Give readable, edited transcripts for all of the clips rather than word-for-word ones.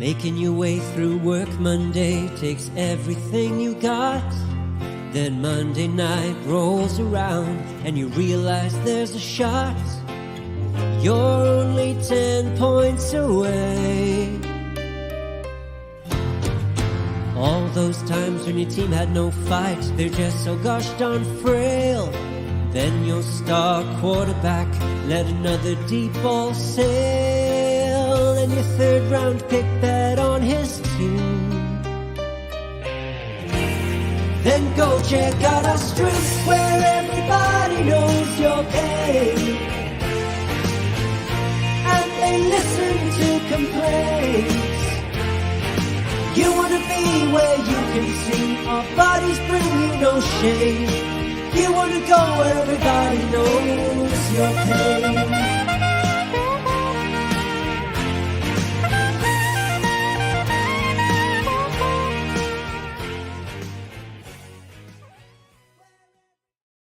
Making your way through work Monday takes everything you got. Then Monday night rolls around and you realize there's a shot. You're only 10 points away. All those times when your team had no fight, they're just so gosh darn frail. Then your star quarterback let another deep ball sail, and your third round pick bet on his team. Then go check out our streets where everybody knows your pain, and they listen to complaints. You wanna be where you can see our bodies bring you no shame. You wanna go where everybody knows your pain.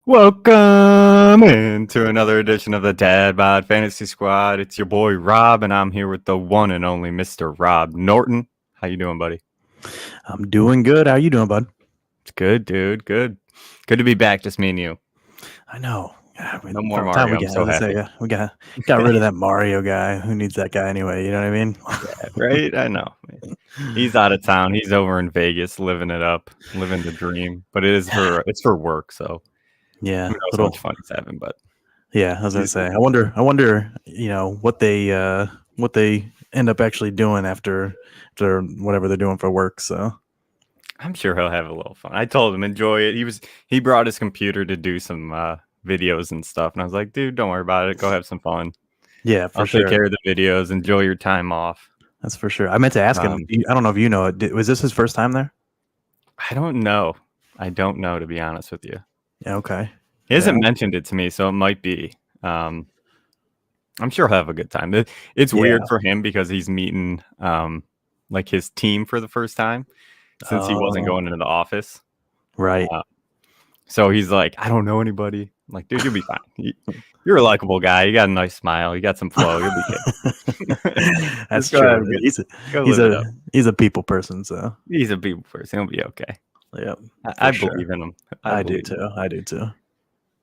Welcome into another edition of the Dad Bod Fantasy Squad. It's your boy Rob, and I'm here with the one and only Mr. Rob Norton. How you doing, buddy? I'm doing good. How you doing, bud? It's good, dude. Good to be back, just me and you. I know. No more Mario. I'm so happy. We got rid of that Mario guy. Who needs that guy anyway? You know what I mean? Yeah, right? I know. He's out of town. He's over in Vegas, living it up, living the dream. But it's for work, so yeah. Who knows how much fun he's having? But yeah, I was gonna say. I wonder. You know what they end up actually doing after whatever they're doing for work. So I'm sure he'll have a little fun. I told him enjoy it. He brought his computer to do some videos and stuff, and I was like, dude, don't worry about it. Go have some fun. Yeah, I'll take care of the videos. Enjoy your time off. That's for sure. I meant to ask him. I don't know if you know it. Was this his first time there? I don't know. To be honest with you. Yeah. Okay. He hasn't mentioned it to me, so it might be. I'm sure he'll have a good time. It's weird for him because he's meeting like his team for the first time since he wasn't going into the office. Right. So he's like, I don't know anybody. I'm like, dude, you'll be fine. You're a likable guy. You got a nice smile. You got some flow. You'll be good. That's true. He's a people person, so he's a people person. He'll be okay. Yeah, I believe in him. I do too.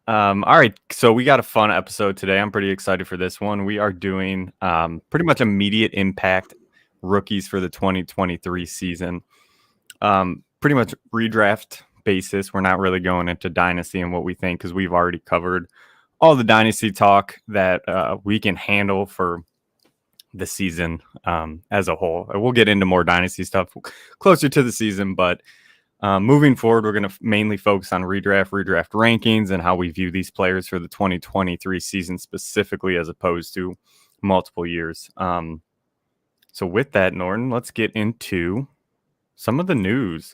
All right, so we got a fun episode today. I'm pretty excited for this one. We are doing pretty much immediate impact rookies for the 2023 season. Pretty much redraft basis. We're not really going into dynasty and what we think because we've already covered all the dynasty talk that we can handle for the season as a whole. We'll get into more dynasty stuff closer to the season, but moving forward, we're going to mainly focus on redraft rankings and how we view these players for the 2023 season specifically as opposed to multiple years. So with that, Norton, let's get into some of the news.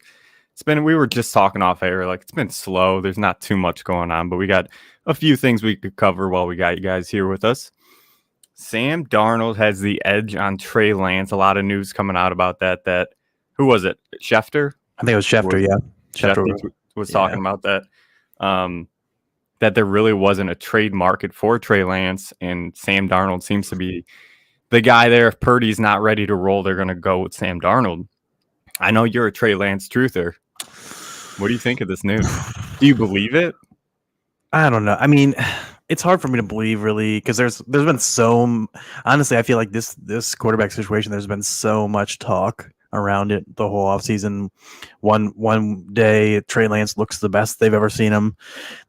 We were just talking off air, like it's been slow. There's not too much going on, but we got a few things we could cover while we got you guys here with us. Sam Darnold has the edge on Trey Lance. A lot of news coming out about that. Who was it? Schefter? I think it was Schefter, yeah. Schefter was talking about that. That there really wasn't a trade market for Trey Lance, and Sam Darnold seems to be the guy there. If Purdy's not ready to roll, they're going to go with Sam Darnold. I know you're a Trey Lance truther. What do you think of this news? Do you believe it? I don't know. I mean, it's hard for me to believe, really, because there's been honestly, I feel like this quarterback situation, there's been so much talk around it the whole offseason. One day Trey Lance looks the best they've ever seen him.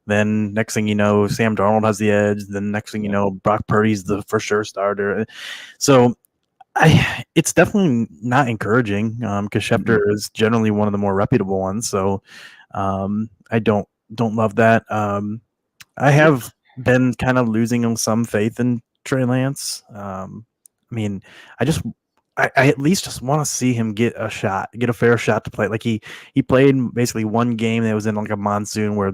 Then next thing you know, Sam Darnold has the edge. Then next thing you know, Brock Purdy's the for sure starter. So it's definitely not encouraging because Schefter is generally one of the more reputable ones. So I don't love that. I have been kind of losing some faith in Trey Lance. I mean, I at least just want to see him get a fair shot to play. Like he played basically one game that was in like a monsoon where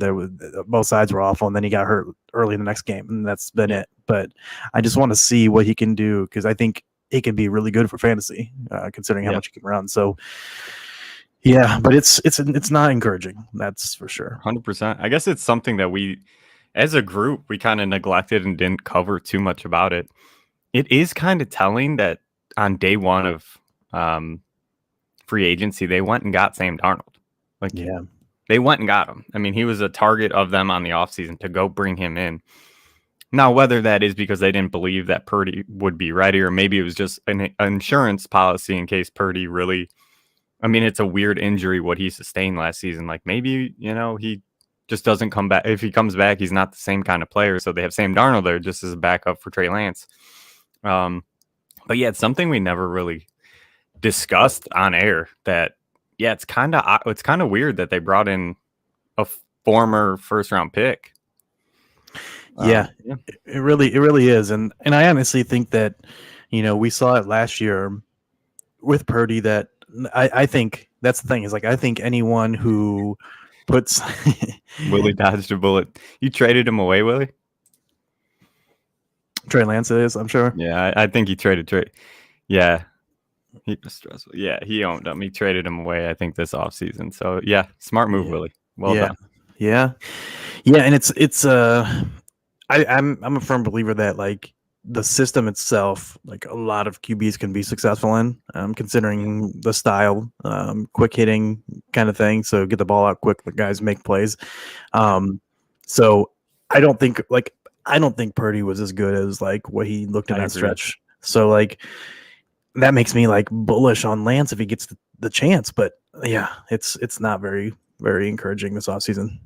both sides were awful, and then he got hurt early in the next game, and that's been it. But I just want to see what he can do because I think it can be really good for fantasy, considering how much he can run. So yeah, but it's not encouraging. That's for sure. 100%. I guess it's something that we, as a group, we kind of neglected and didn't cover too much about it. It is kind of telling that on day one of free agency, they went and got Sam Darnold. Like, Yeah. they went and got him. I mean, he was a target of them on the offseason to go bring him in. Now, whether that is because they didn't believe that Purdy would be ready, or maybe it was just an insurance policy in case Purdy really, I mean, it's a weird injury what he sustained last season. Like, maybe, he just doesn't come back. If he comes back, he's not the same kind of player. So they have Sam Darnold there just as a backup for Trey Lance. But yeah, it's something we never really discussed on air that, yeah, it's kind of weird that they brought in a former first round pick. Yeah, it really is. And I honestly think that, we saw it last year with Purdy that I think that's the thing is like, I think anyone who puts Willie dodged a bullet. You traded him away, Willie? Trey Lance is, I'm sure. Yeah, I think he traded Trey. Yeah. He was stressful. Yeah, he owned him. He traded him away, I think, this offseason. So yeah, smart move, Willie. Well done. Yeah. And it's I'm a firm believer that like the system itself, like a lot of QBs can be successful in, considering the style, quick hitting kind of thing. So get the ball out quick, the guys make plays. So I don't think Purdy was as good as like what he looked in that stretch. So like that makes me like bullish on Lance if he gets the chance. But yeah, it's not very, very encouraging this offseason.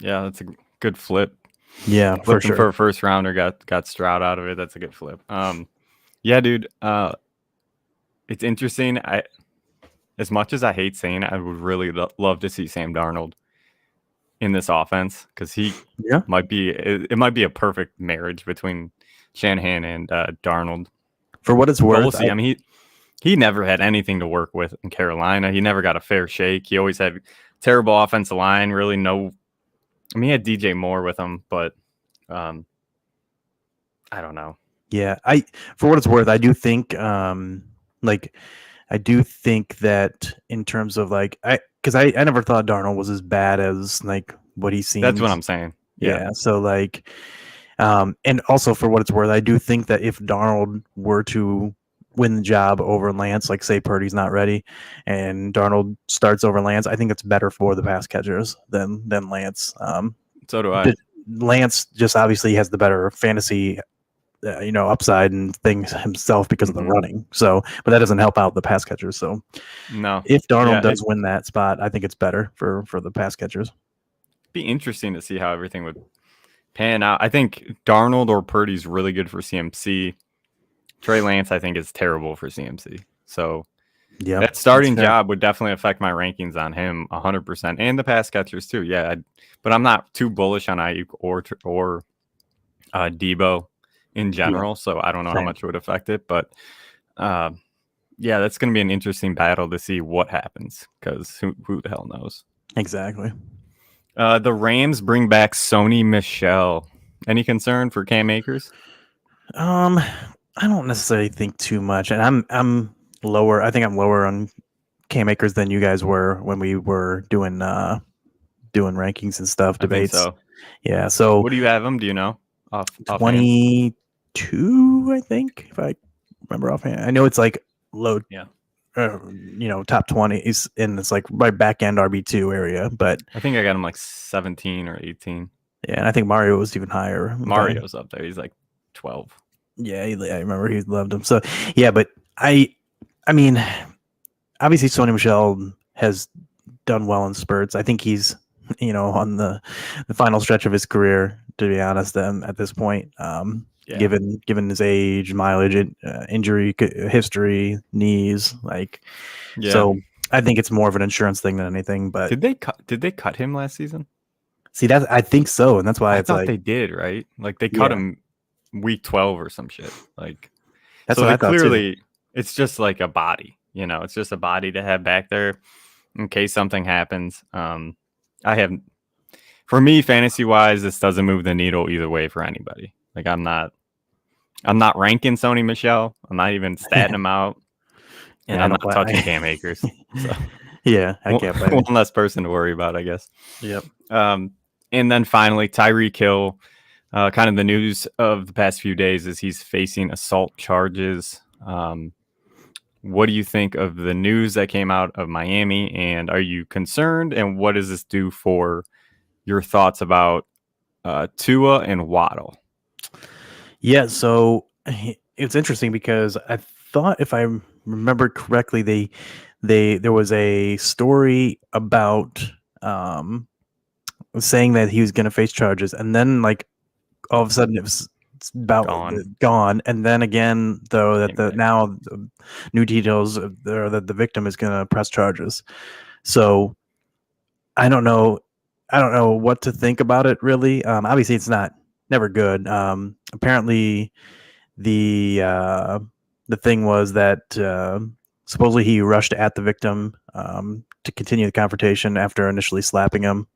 Yeah, that's a good flip. Yeah, for sure. For a first rounder, got Stroud out of it. That's a good flip. Yeah, dude. It's interesting. As much as I hate saying it, I would really love to see Sam Darnold in this offense because he might be. It might be a perfect marriage between Shanahan and Darnold. For what it's worth, we'll see. I mean, he never had anything to work with in Carolina. He never got a fair shake. He always had terrible offensive line. Really, no. I mean, he had DJ Moore with him, but I don't know. Yeah, for what it's worth, I do think, that in terms of like, because I never thought Darnold was as bad as like what he seems. That's what I'm saying. Yeah. So like, and also for what it's worth, I do think that if Darnold were to win the job over Lance, like say Purdy's not ready and Darnold starts over Lance, I think it's better for the pass catchers than Lance. So do I. Lance just obviously has the better fantasy, upside and things himself because of the running. So, but that doesn't help out the pass catchers. So, no, if Darnold does win that spot, I think it's better for the pass catchers. Be interesting to see how everything would pan out. I think Darnold or Purdy's really good for CMC. Trey Lance, I think, is terrible for CMC. So, that starting job would definitely affect my rankings on him 100%, and the pass catchers too. Yeah, but I'm not too bullish on Ayuk or Debo in general, so I don't know how much it would affect it. But yeah, that's going to be an interesting battle to see what happens because who the hell knows? Exactly. The Rams bring back Sony Michel. Any concern for Cam Akers? I don't necessarily think too much, and I'm lower. I think I'm lower on Cam Akers than you guys were when we were doing rankings and stuff, debates. So. Yeah. So what do you have him? Do you know? 22, I think, if I remember offhand. I know it's like low. Yeah. Top 20s, and it's like right back end RB2 area. But I think I got him like 17 or 18. Yeah, and I think Mario was even higher. Mario's up there. He's like 12. Yeah, I remember he loved him. So yeah, but I mean, obviously Sony Michel has done well in spurts. I think he's on the final stretch of his career, to be honest. At this point, given his age, mileage, injury history, knees, so I think it's more of an insurance thing than anything. But did they cut him last season? See, that I think so, and that's why I thought they did, right? Like they cut him week 12 or some shit. Like that's so what I thought clearly too. It's just like a body, it's just a body to have back there in case something happens. For me, fantasy wise, this doesn't move the needle either way for anybody. Like I'm not ranking Sony Michel. I'm not even statting him out. And I'm not touching Cam Akers. So. Yeah, I can't play one less person to worry about, I guess. Yep. And then finally, Tyreek Hill. Kind of the news of the past few days is he's facing assault charges. what do you think of the news that came out of Miami? And are you concerned? And what does this do for your thoughts about Tua and Waddle? Yeah, so it's interesting because I thought, if I remember correctly, there was a story about saying that he was going to face charges, and then like all of a sudden it was about gone, and then again though that the new details are that the victim is going to press charges. So I don't know what to think about it really. Obviously it's never good. Apparently the thing was that supposedly he rushed at the victim to continue the confrontation after initially slapping him,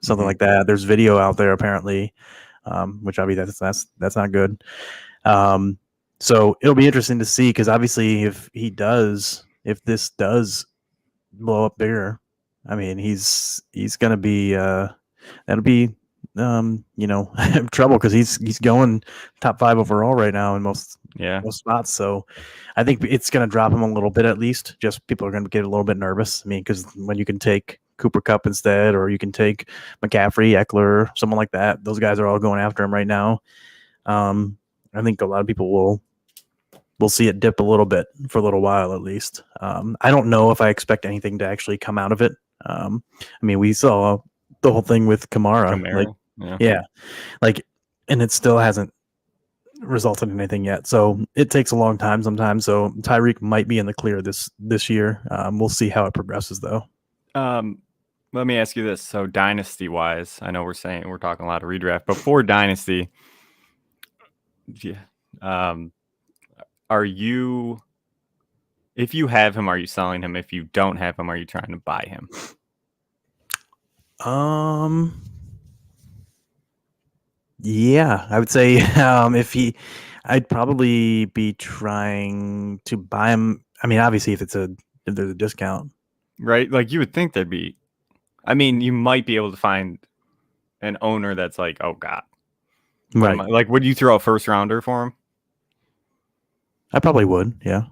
something like that. There's video out there apparently, which obviously that's not good. So it'll be interesting to see, because obviously if this does blow up bigger, I mean he's gonna be that'll be trouble, because he's going top 5 overall right now in most spots. So I think it's going to drop him a little bit, at least. Just people are going to get a little bit nervous. I mean, because when you can take Cooper Kupp instead, or you can take McCaffrey, Eckler, someone like that, those guys are all going after him right now. I think a lot of people will see it dip a little bit for a little while, at least. I don't know if I expect anything to actually come out of it. I mean, we saw the whole thing with Kamara. Like, and it still hasn't resulted in anything yet. So it takes a long time sometimes. So Tyreek might be in the clear this year. We'll see how it progresses, though. Let me ask you this. So dynasty wise, I know we're talking a lot of redraft, but for dynasty, are you, if you have him, are you selling him? If you don't have him, are you trying to buy him? Yeah, I would say I'd probably be trying to buy him. I mean, obviously, if there's a discount, right? Like you would think there'd be. I mean, you might be able to find an owner that's like, oh God, right? Like, would you throw a first rounder for him? I probably would. Yeah.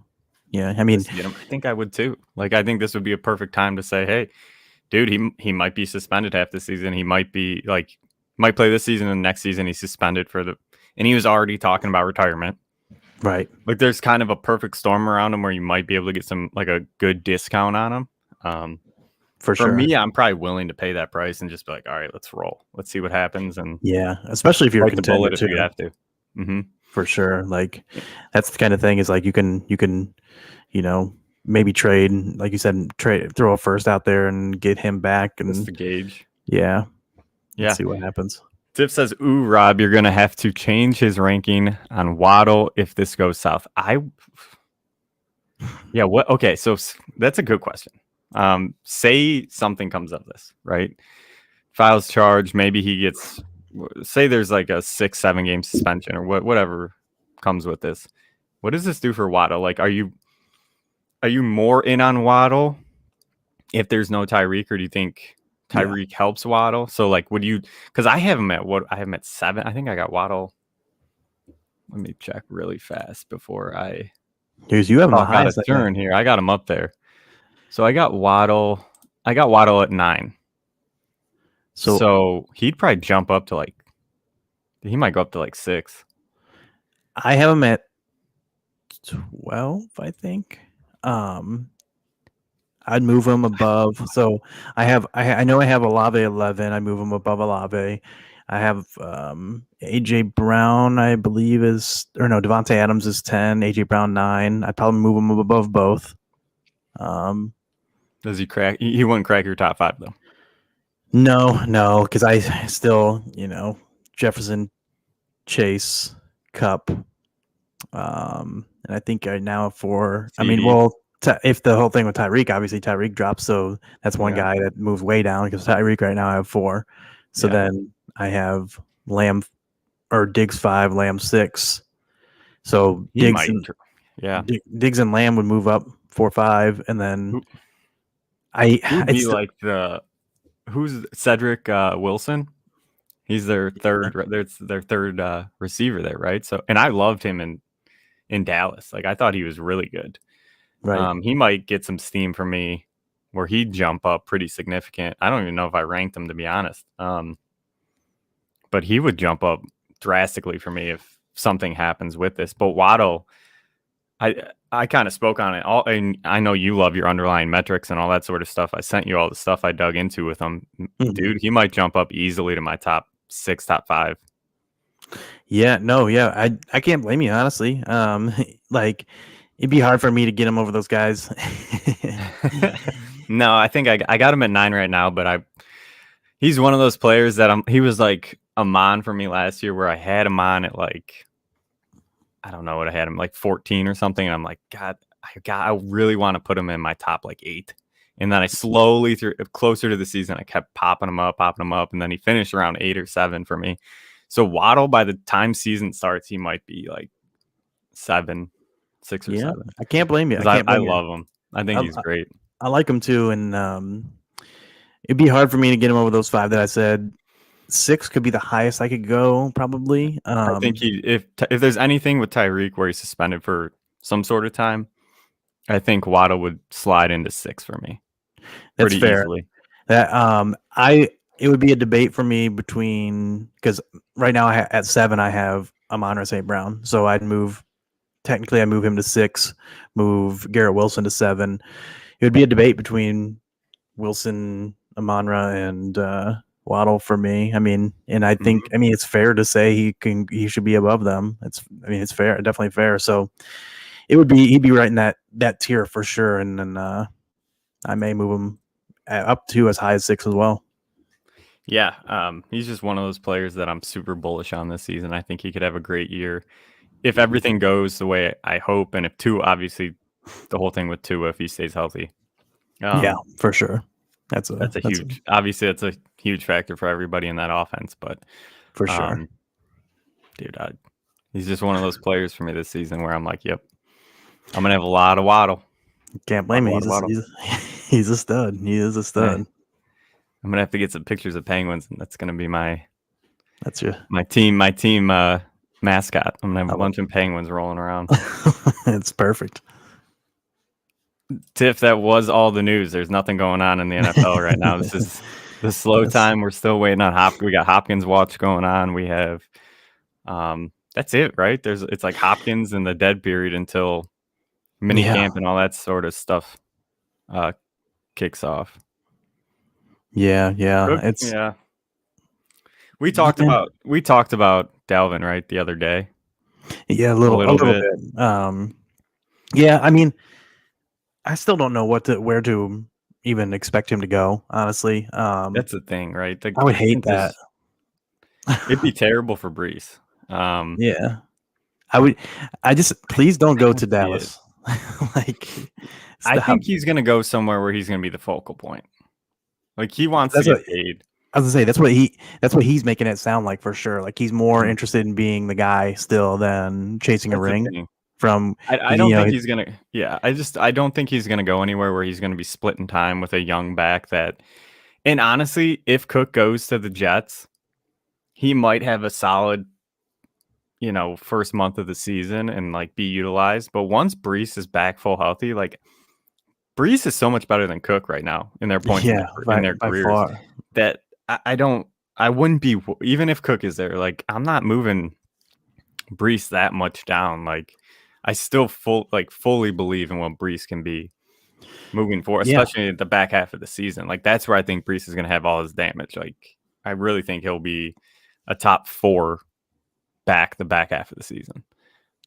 I mean, I think I would too. Like, I think this would be a perfect time to say, hey, dude, he might be suspended half the season. He might be like. Might play this season and next season he's suspended and he was already talking about retirement. Right. Like there's kind of a perfect storm around him where you might be able to get some like a good discount on him. For sure. For me, I'm probably willing to pay that price and just be like, all right, let's roll. Let's see what happens. And yeah, especially if you're a contender if you have to. Mm-hmm. For sure. Like that's the kind of thing is like you can maybe trade, like you said, throw a first out there and get him back and just to gauge. Yeah. Yeah. See what happens. Tiff says, ooh, Rob, you're going to have to change his ranking on Waddle if this goes south. What? Okay, so that's a good question. Say something comes of this, right? Files charge, maybe he gets, say there's like a 6-7 game suspension or whatever comes with this. What does this do for Waddle? Like, are you more in on Waddle if there's no Tyreek, or do you think Tyreek helps Waddle? So like, would you? Because I have him at 7. I think I got Waddle. Let me check really fast before I. You have him the highest turn here. I got him up there. So I got Waddle. At 9. So he'd probably jump up to like. He might go up to like 6. I have him at 12, I think. I'd move him above. So I know I have Olave 11. I move him above Olave. I have AJ Brown, I believe Devontae Adams is 10. AJ Brown 9. I'd probably move him above both. Does he crack? He wouldn't crack your top 5 though. No, because I still Jefferson, Chase, Cup, and I think I now have 4. CD. I mean, well. If the whole thing with Tyreek, obviously Tyreek drops, so that's one guy that moved way down, because Tyreek right now I have 4. So then I have Lamb or Diggs 5, Lamb 6. So Diggs and Lamb would move up 4-5, and then who's Cedric Wilson? He's their third receiver there, right? So, and I loved him in Dallas. Like I thought he was really good. Right. He might get some steam from me where he'd jump up pretty significant. I don't even know if I ranked him, to be honest. But he would jump up drastically for me if something happens with this. But Waddle, I kind of spoke on it. And I know you love your underlying metrics and all that sort of stuff. I sent you all the stuff I dug into with him. Mhm. Dude, he might jump up easily to my top 6, top 5. Yeah, no, yeah, I can't blame you, honestly. Like it'd be hard for me to get him over those guys. No, I think I got him at 9 right now, but he's one of those players that he was like a mon for me last year where I had him on at like, I don't know what I had him, like 14 or something. And I'm like, God, I really want to put him in my top like 8. And then I slowly, through closer to the season, I kept popping him up. And then he finished around 8 or 7 for me. So Waddle, by the time season starts, he might be like 7, 6 or 7. I can't blame you. I love him. I think he's great. I like him too, and it'd be hard for me to get him over those 5 that I said. 6 could be the highest I could go, probably. I think if there's anything with Tyreek where he's suspended for some sort of time, I think Waddle would slide into 6 for me. That's pretty fair. Easily. That it would be a debate for me between, because right now at 7 I have Amon-Ra St. Brown, so I'd move him to 6, move Garrett Wilson to 7. It would be a debate between Wilson, Amon-Ra, and Waddle for me. I mean, and I think it's fair to say he should be above them. It's fair, definitely fair. So he'd be right in that tier for sure, and then I may move him up to as high as 6 as well. Yeah, he's just one of those players that I'm super bullish on this season. I think he could have a great year if everything goes the way I hope, and if Tua, obviously, the whole thing with Tua, if he stays healthy. Yeah, for sure. That's a huge factor for everybody in that offense. But for sure, dude, he's just one of those players for me this season where I'm like, yep, I'm gonna have a lot of Waddle. Can't blame him. He's a stud. He is a stud. Right. I'm gonna have to get some pictures of penguins, and that's gonna be my team mascot. I'm gonna have a bunch of penguins rolling around. It's perfect. Tiff, that was all the news. There's nothing going on in the NFL right now. This is the slow time. We're still waiting on we got Hopkins watch going on. We have that's it, right? It's like Hopkins and the dead period until mini camp and all that sort of stuff kicks off. Yeah. We talked about Dalvin, right, the other day. Yeah, a little bit. Yeah, I mean, I still don't know where to even expect him to go, honestly. That's the thing, right? I would hate that. It'd be terrible for Brees. Yeah. I just please don't go to Dallas. I think he's gonna go somewhere where he's gonna be the focal point. Like he wants to get paid. I was gonna say that's what he's making it sound like for sure. Like he's more interested in being the guy still than chasing a ring. I don't think he's gonna. Yeah, I don't think he's gonna go anywhere where he's gonna be splitting time with a young back. And honestly, if Cook goes to the Jets, he might have a solid, first month of the season and like be utilized. But once Brees is back full healthy, like Brees is so much better than Cook right now in their points in their careers. Far. That I wouldn't be, even if Cook is there. Like I'm not moving Brees that much down. Like I still fully believe in what Brees can be moving forward, especially at the back half of the season. Like that's where I think Brees is going to have all his damage. Like I really think he'll be a top 4 back the back half of the season.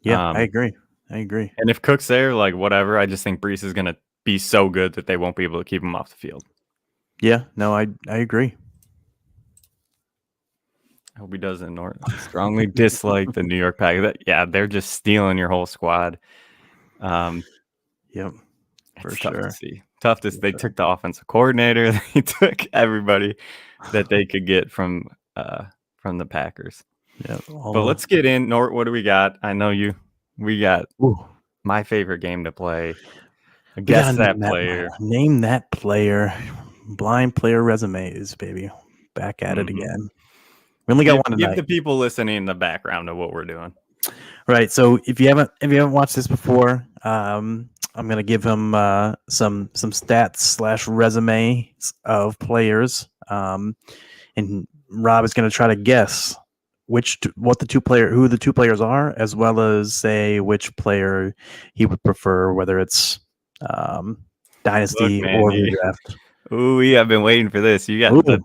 Yeah, I agree. And if Cook's there, like whatever, I just think Brees is going to be so good that they won't be able to keep him off the field. Yeah, no, I agree. I hope he doesn't. Norton strongly dislike the New York Packers. Yeah, they're just stealing your whole squad. Yep, for sure. Tough to see. They took the offensive coordinator. They took everybody that they could get from the Packers. Yeah. But let's get in. Nort, what do we got? I know we got my favorite game to play. Guess that player. Name that player. Blind player resumes, baby. Back at it again. We only got one tonight. Give the people listening the background of what we're doing. Right. So if you haven't watched this before, I'm gonna give him some stats / resumes of players, and Rob is gonna try to guess who the two players are, as well as say which player he would prefer, whether it's Look, dynasty man, or redraft. ooh, I've been waiting for this. You got Ooh.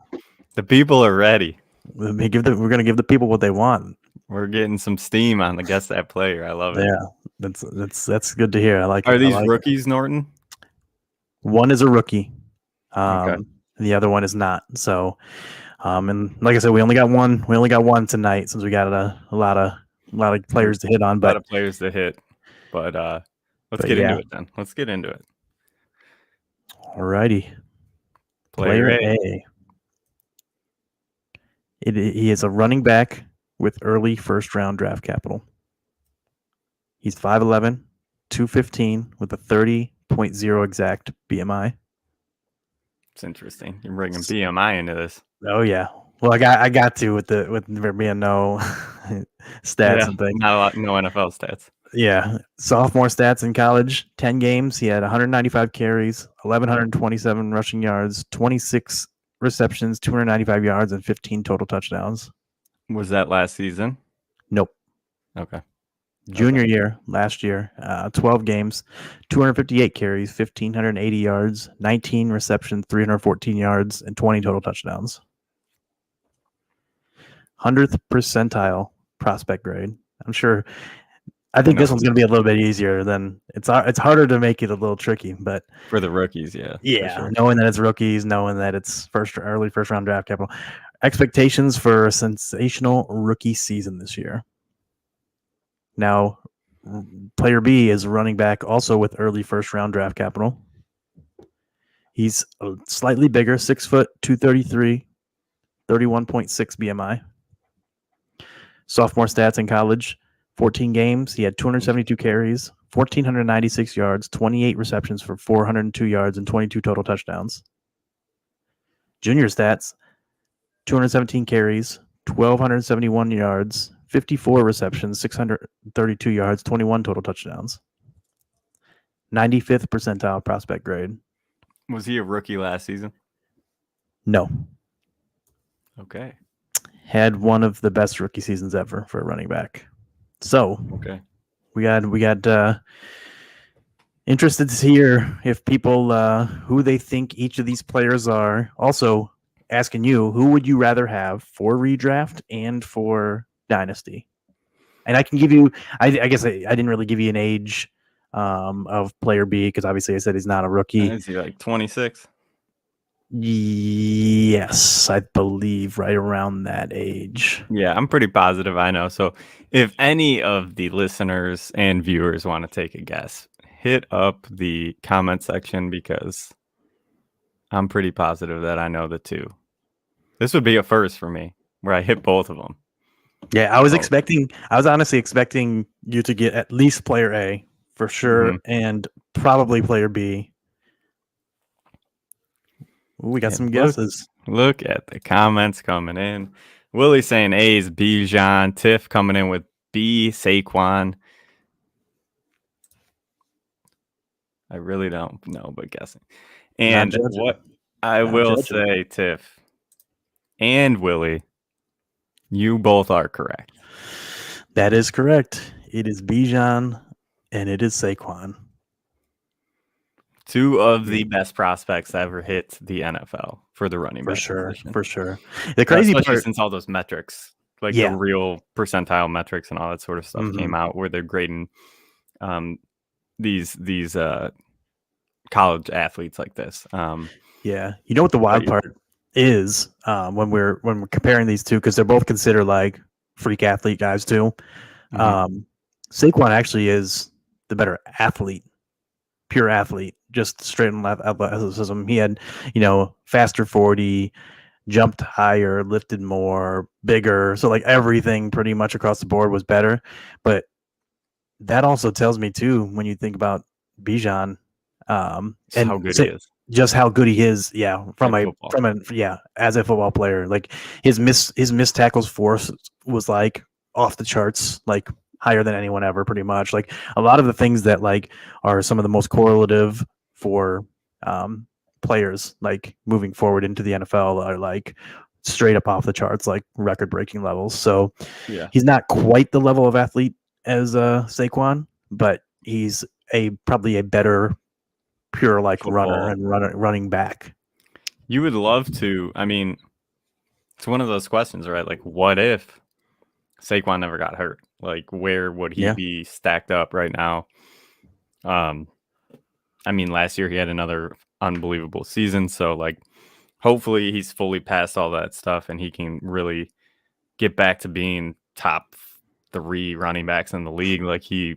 the people are ready. We're gonna give the people what they want. We're getting some steam on the guess that player. I love it. Yeah, that's good to hear. I like it. Are these I like rookies, Norton? One is a rookie. Okay. The other one is not. So, and like I said, we only got one. We only got one tonight since we got a lot of players to hit on. A lot of players to hit. But let's get into it then. Let's get into it. Alrighty. Player A. He is a running back with early first round draft capital. He's 5'11", 215 with a 30.0 exact BMI. It's interesting. You're bringing BMI into this. Oh yeah. Well, I got to with there being no stats and things. Not a lot, no NFL stats. Yeah, sophomore stats in college: 10 games. He had 195 carries, 1,127 rushing yards, 26 receptions, 295 yards, and 15 total touchdowns. Was that last season? Nope. Okay. Junior year, last year, 12 games, 258 carries, 1,580 yards, 19 receptions, 314 yards, and 20 total touchdowns. 100th percentile prospect grade. I'm sure. I think this one's going to be a little bit easier than it's harder to make it a little tricky, but for the rookies, yeah, sure. Knowing that it's rookies, knowing that it's early first round draft capital. Expectations for a sensational rookie season this year. Now, player B is running back also with early first round draft capital. He's slightly bigger, 6 foot, 233, 31.6 BMI. Sophomore stats in college: 14 games. He had 272 carries, 1,496 yards, 28 receptions for 402 yards, and 22 total touchdowns. Junior stats: 217 carries, 1,271 yards, 54 receptions, 632 yards, 21 total touchdowns. 95th percentile prospect grade. Was he a rookie last season? No. Okay. Had one of the best rookie seasons ever for a running back. So, okay, we got interested to hear if people who they think each of these players are. Also, asking you, who would you rather have for redraft and for dynasty? And I can give you, I guess I didn't really give you an age of player B because obviously I said he's not a rookie. Is he like 26? Yes, I believe right around that age. Yeah, I'm pretty positive I know. So if any of the listeners and viewers want to take a guess, hit up the comment section because I'm pretty positive that I know the two. This would be a first for me where I hit both of them. Yeah, I was honestly expecting you to get at least player A for sure, and probably player B. Ooh, we got some guesses. Look at the comments coming in. Willie saying A is Bijan. Tiff coming in with B, Saquon. I really don't know, but guessing. And what I will say, Tiff and Willie, you both are correct. That is correct. It is Bijan and it is Saquon. Two of the best prospects ever hit the NFL for the running back position. For sure. The crazy part, since all those metrics, like the real percentile metrics and all that sort of stuff came out, where they're grading these college athletes like this. Yeah, you know what the wild part is when we're comparing these two, because they're both considered like freak athlete guys too. Saquon actually is the better athlete, pure athlete, just straight and left athleticism. He had, faster 40, jumped higher, lifted more, bigger. So like everything pretty much across the board was better. But that also tells me too, when you think about Bijan, and how good he is. Just how good he is, as a football player. Like his missed tackles force was like off the charts, like higher than anyone ever, pretty much. Like a lot of the things that like are some of the most correlative for players like moving forward into the NFL are like straight up off the charts, like record breaking levels. So Yeah. he's not quite the level of athlete as Saquon, but he's probably a better pure like runner and running back. You would love to. I mean, it's one of those questions, right? Like, what if Saquon never got hurt? Like, where would he be stacked up right now? I mean, last year he had another unbelievable season. So, like, hopefully he's fully past all that stuff and he can really get back to being top 3 running backs in the league. Like he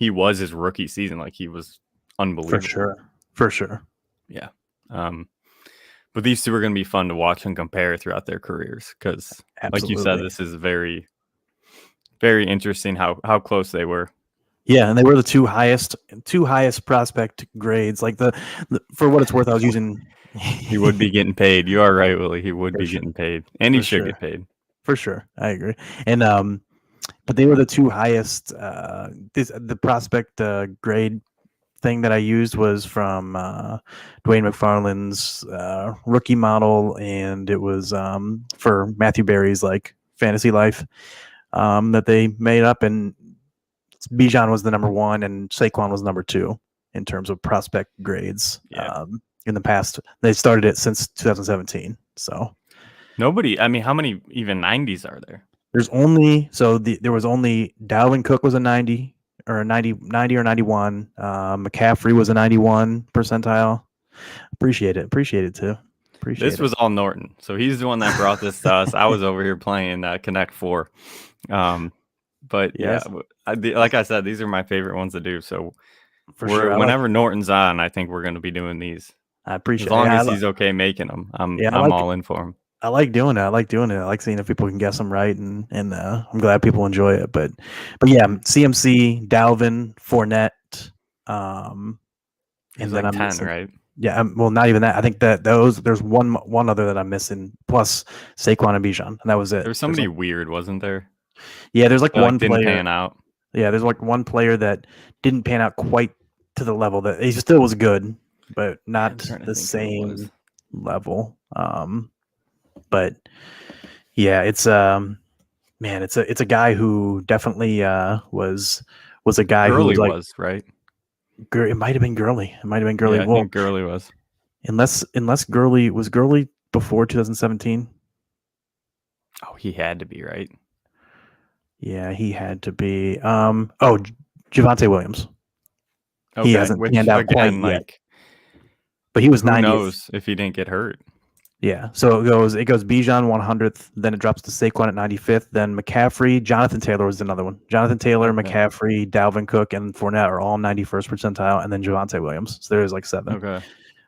was his rookie season. Like he was unbelievable. For sure. Yeah. But these two are going to be fun to watch and compare throughout their careers because, like you said, this is very, very interesting how close they were. Yeah, and they were the two highest prospect grades. Like the for what it's worth, I was using. He would be getting paid. You are right, Willie. He would be getting paid, and he should get paid for sure. I agree. And but they were the two highest. The prospect grade thing that I used was from Dwayne McFarland's rookie model, and it was for Matthew Berry's like fantasy life that they made up, and Bijan was the number 1 and Saquon was number 2 in terms of prospect grades. In the past, they started it since 2017. So nobody. I mean, how many even 90s are there? There's only there was only Dalvin Cook was a 90 or a 90 or 91. McCaffrey was a 91 percentile. Appreciate it too. This was all Norton, so he's the one that brought this to us. I was over here playing Connect 4. But yeah, like I said, these are my favorite ones to do. So whenever Norton's on, I think we're going to be doing these. I appreciate it. As long as he's okay making them, I'm all in for him. I like doing it. I like seeing if people can guess them right, and I'm glad people enjoy it. But yeah, CMC, Dalvin, Fournette, and then like I'm 10, missing, right? Yeah, well, not even that. I think that there's one other that I'm missing, plus Saquon and Bijan, and that was it. There was somebody weird, wasn't there? Yeah, there's like one player didn't pan out. Yeah, there's like one player that didn't pan out quite to the level that he still was good, but not the same level. But yeah, it's it's a guy who definitely was a guy Gurley who was right. It might have been Gurley. Yeah, I think Gurley was. Unless Gurley before 2017. Oh, he had to be, right? Yeah, he had to be. Javonte Williams. Okay, he hasn't panned out quite yet. But he was 90th. Who knows if he didn't get hurt? Yeah, so it goes Bijan 100th, then it drops to Saquon at 95th, then McCaffrey, Jonathan Taylor was another one. Jonathan Taylor, McCaffrey, Dalvin Cook, and Fournette are all 91st percentile, and then Javonte Williams. So there's like 7. Okay,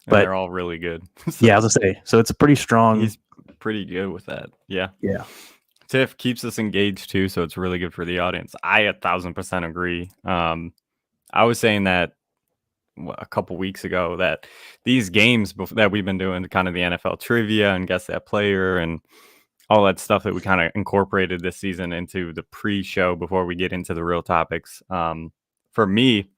but they're all really good. Yeah, I was gonna say. So it's a pretty strong. He's pretty good with that. Yeah. Yeah. Tiff keeps us engaged too, so it's really good for the audience. I 1,000% agree. I was saying that a couple weeks ago that these games that we've been doing, kind of the NFL trivia and guess that player and all that stuff that we kind of incorporated this season into the pre-show before we get into the real topics. For me,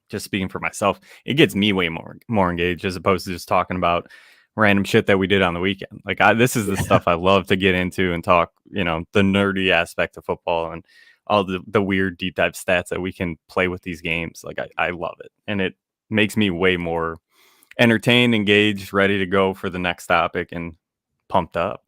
just speaking for myself, it gets me way more engaged as opposed to just talking about random shit that we did on the weekend. Like this is the stuff I love to get into and talk, the nerdy aspect of football and all the weird deep dive stats that we can play with these games. Like I love it. And it makes me way more entertained, engaged, ready to go for the next topic and pumped up.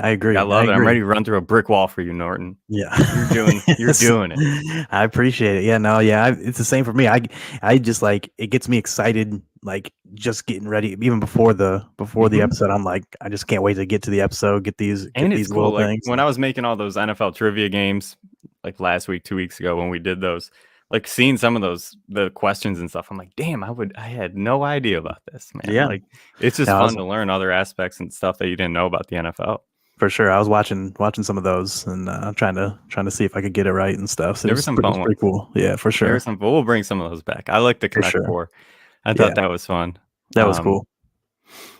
I agree. I love it. I'm ready to run through a brick wall for you, Norton. Yeah. You're doing it. I appreciate it. Yeah, no, yeah. It's the same for me. I just like, it gets me excited, like just getting ready. Even before the episode, I'm like, I just can't wait to get to the episode, get these cool. little things. When I was making all those NFL trivia games, like last week, 2 weeks ago, when we did those, like seeing some of the questions and stuff, I'm like, damn, I had no idea about this, man. Yeah. Like it's just fun to learn other aspects and stuff that you didn't know about the NFL. For sure. I was watching some of those and trying to see if I could get it right and stuff. So there were some fun ones. Pretty cool. Yeah, for sure. We'll bring some of those back. I like the Connect 4. I thought that was fun. That was cool.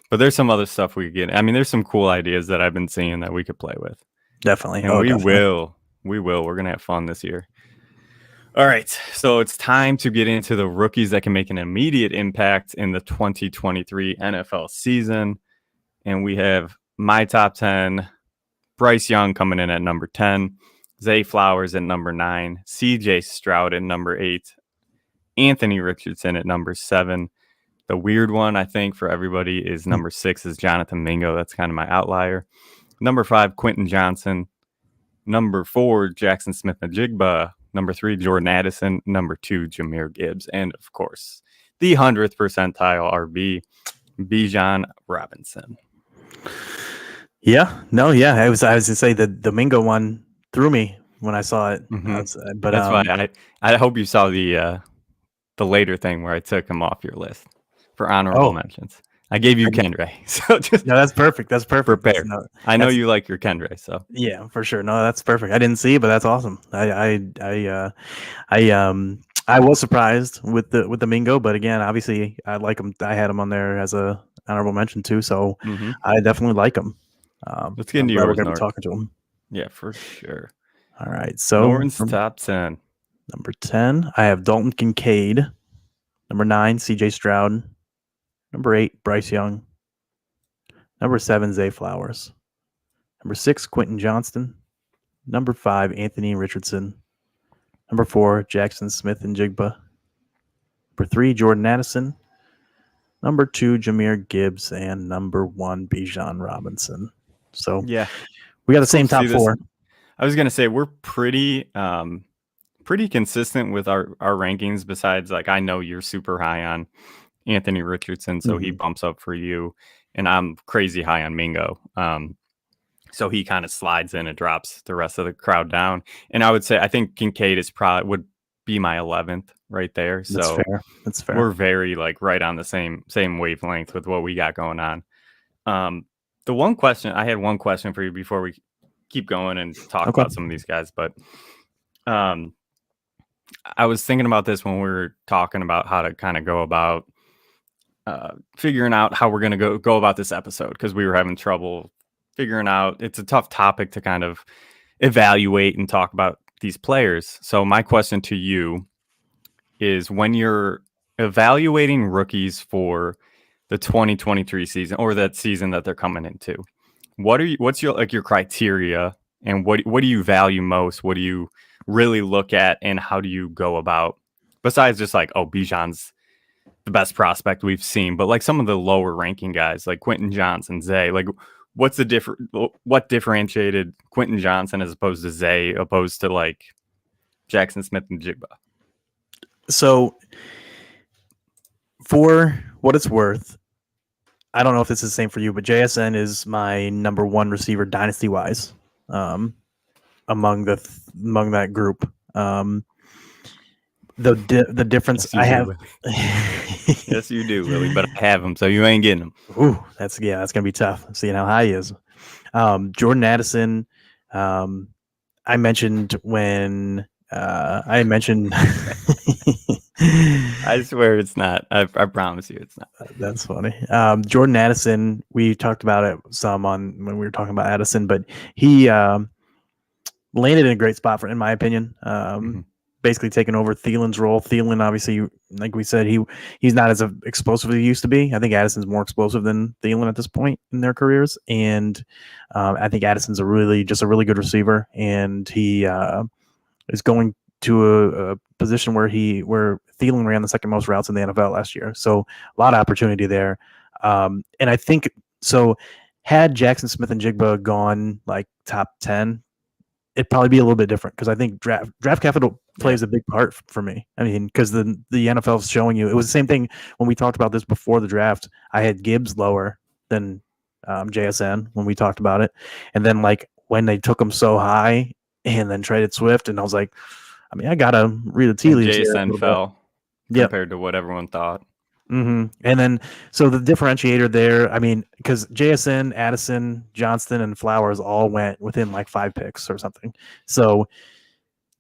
But there's some other stuff we could get. I mean, there's some cool ideas that I've been seeing that we could play with. Definitely. And we will. We're going to have fun this year. All right, so it's time to get into the rookies that can make an immediate impact in the 2023 NFL season. And we have my top 10, Bryce Young coming in at number 10, Zay Flowers at number 9, CJ Stroud at number 8, Anthony Richardson at number 7. The weird one, I think, for everybody is number 6 is Jonathan Mingo. That's kind of my outlier. Number 5, Quentin Johnson. Number 4, Jackson Smith-Njigba. Number 3, Jordan Addison. Number 2, Jahmyr Gibbs. And, of course, the 100th percentile RB, Bijan Robinson. Yeah. No, yeah. I was going to say the Mingo one threw me when I saw it. Mm-hmm. But that's why I hope you saw the later thing where I took him off your list for honorable mentions. I gave you Kendra, so just no, that's perfect. That's perfect. Prepare. I know you like your Kendra, so yeah, for sure. No, that's perfect. I didn't see it, but that's awesome. I was surprised with the Mingo, but again, obviously, I like him. I had him on there as a honorable mention too, so I definitely like him. Let's get into yours. We're gonna be talking to him. Yeah, for sure. All right, so Norton's top 10. Number 10, I have Dalton Kincaid. Number 9, CJ Stroud. Number 8, Bryce Young. Number 7, Zay Flowers. Number 6, Quentin Johnston. Number 5, Anthony Richardson. Number 4, Jackson Smith-Njigba. Number 3, Jordan Addison. Number 2, Jahmyr Gibbs. And number 1, Bijan Robinson. So yeah, we got the same top 4. I was going to say we're pretty consistent with our rankings, besides, like, I know you're super high on Anthony Richardson, so he bumps up for you, and I'm crazy high on Mingo. So he kind of slides in and drops the rest of the crowd down. And I would say I think Kincaid would be my 11th right there. So that's fair. That's fair. We're very right on the same wavelength with what we got going on. I had one question for you before we keep going and talk about some of these guys, but I was thinking about this when we were talking about how to kind of go about figuring out how we're going to go about this episode, because we were having trouble figuring out. It's a tough topic to kind of evaluate and talk about these players. So my question to you is, when you're evaluating rookies for the 2023 season, or that season that they're coming into, what's your criteria, and what do you value most? What do you really look at, and how do you go about, besides just Bijan's the best prospect we've seen, but some of the lower ranking guys like Quentin Johnson, Zay, what differentiated Quentin Johnson as opposed to Zay, opposed to Jackson Smith-Njigba? So for what it's worth, I don't know if this is the same for you, but JSN is my number 1 receiver dynasty wise, among that group. The difference I have. Yes, you do, Willie, but I have him, so you ain't getting him. Ooh, that's gonna be tough. Seeing how high he is. Jordan Addison. I mentioned when I mentioned. I swear it's not. I promise you it's not. That's funny. Jordan Addison. We talked about it some when we were talking about Addison, but he landed in a great spot in my opinion. Basically taking over Thielen's role. Thielen, obviously, like we said, he's not as explosive as he used to be. I think Addison's more explosive than Thielen at this point in their careers, and I think Addison's a really good receiver, and he is going to a position where Thielen ran the second most routes in the NFL last year. So a lot of opportunity there, and I think so. Had Jackson Smith-Njigba gone top 10, it'd probably be a little bit different, because I think draft capital plays a big part for me. I mean, because the NFL is showing you. It was the same thing when we talked about this before the draft. I had Gibbs lower than JSN when we talked about it. And then when they took him so high and then traded Swift, and I was like, I mean, I got to read the tea leaves. JSN fell compared to what everyone thought. And then, so the differentiator there, I mean, because JSN, Addison, Johnston, and Flowers all went within 5 picks or something. So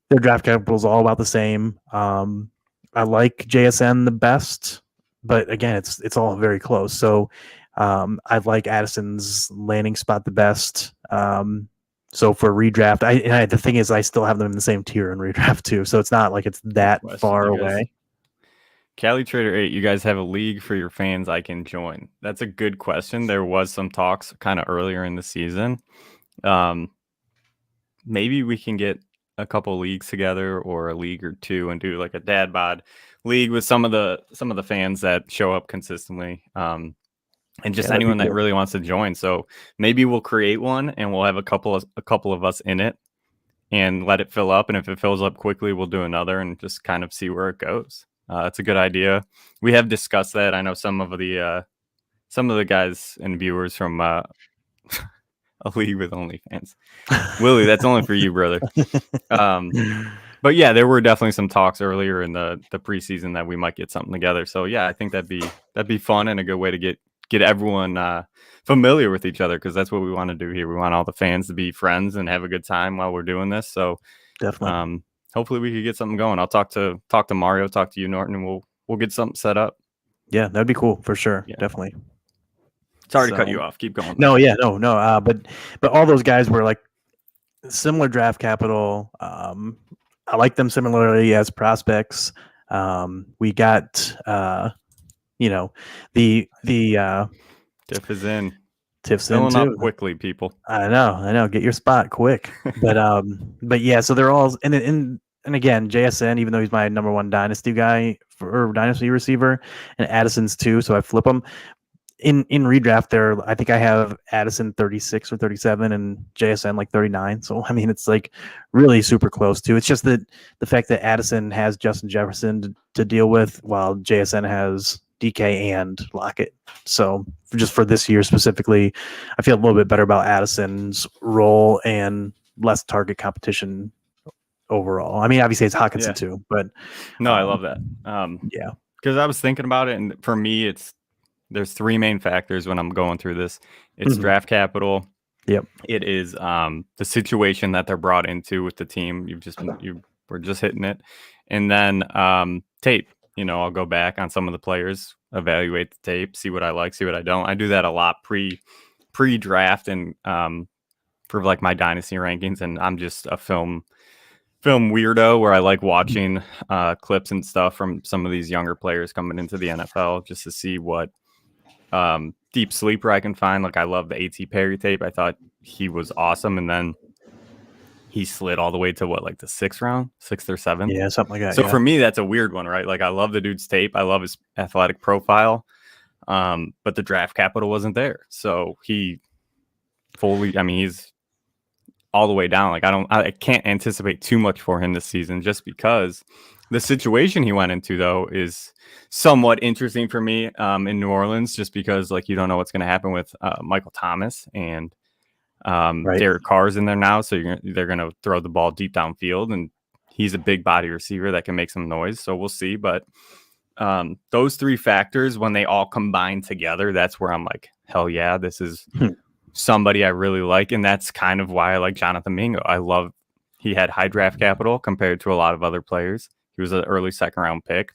their draft capital is all about the same. I like JSN the best, but again, it's all very close. So I like Addison's landing spot the best. So for redraft, the thing is, I still have them in the same tier in redraft too. So it's not like it's that far away. Cali Trader 8, you guys have a league for your fans I can join? That's a good question. There was some talks kind of earlier in the season. Maybe we can get a couple leagues together or a league or two and do like a dad bod league with some of the fans that show up consistently. And just anyone that really wants to join. So maybe we'll create one and we'll have a couple of us in it and let it fill up. And if it fills up quickly, we'll do another and just kind of see where it goes. It's a good idea. We have discussed that. I know some of the guys and viewers from a league with OnlyFans. Willie, that's only for you, brother. But yeah, there were definitely some talks earlier in the preseason that we might get something together. So yeah, I think that'd be fun and a good way to get everyone familiar with each other, because that's what we want to do here. We want all the fans to be friends and have a good time while we're doing this. So definitely. Hopefully we could get something going. I'll talk to Mario, talk to you, Norton, and we'll get something set up. Yeah, that'd be cool for sure. Yeah. Definitely. Sorry to cut you off. Keep going. No. But all those guys were like similar draft capital. I like them similarly as prospects. We got the Tiff is in. Tiff's in too. Up quickly, people. I know. Get your spot quick. But yeah, so they're all and again, JSN, even though he's my number one dynasty guy or dynasty receiver, and Addison's too, so I flip them. In redraft there, I think I have Addison 36 or 37 and JSN like 39. So I mean, it's like really super close too. It's just that the fact that Addison has Justin Jefferson to deal with, while JSN has DK and Lockett. So just for this year specifically, I feel a little bit better about Addison's role and less target competition overall. I mean, obviously it's Hawkinson too, but no, I love that. Yeah, because I was thinking about it, and for me, there's three main factors when I'm going through this. It's draft capital. Yep. It is the situation that they're brought into with the team. We're just hitting it, and then tape. I'll go back on some of the players, evaluate the tape, see what I like, see what I don't. I do that a lot pre-draft and for like my dynasty rankings, and I'm just a film weirdo where I like watching clips and stuff from some of these younger players coming into the NFL just to see what deep sleeper I can find. Like I love the A.T. Perry tape. I thought he was awesome, and then he slid all the way to like the 6th round, 6th or 7th. Yeah, something like that. So for me, that's a weird one, right? Like I love the dude's tape. I love his athletic profile. But the draft capital wasn't there. So he's all the way down. Like I can't anticipate too much for him this season, just because the situation he went into though is somewhat interesting for me in New Orleans, just because like you don't know what's going to happen with Michael Thomas and Derek Carr's in there now, so they're going to throw the ball deep downfield, and he's a big body receiver that can make some noise. So we'll see. But those three factors, when they all combine together, that's where I'm like, hell yeah, this is somebody I really like. And that's kind of why I like Jonathan Mingo. He had high draft capital compared to a lot of other players. He was an early 2nd round pick.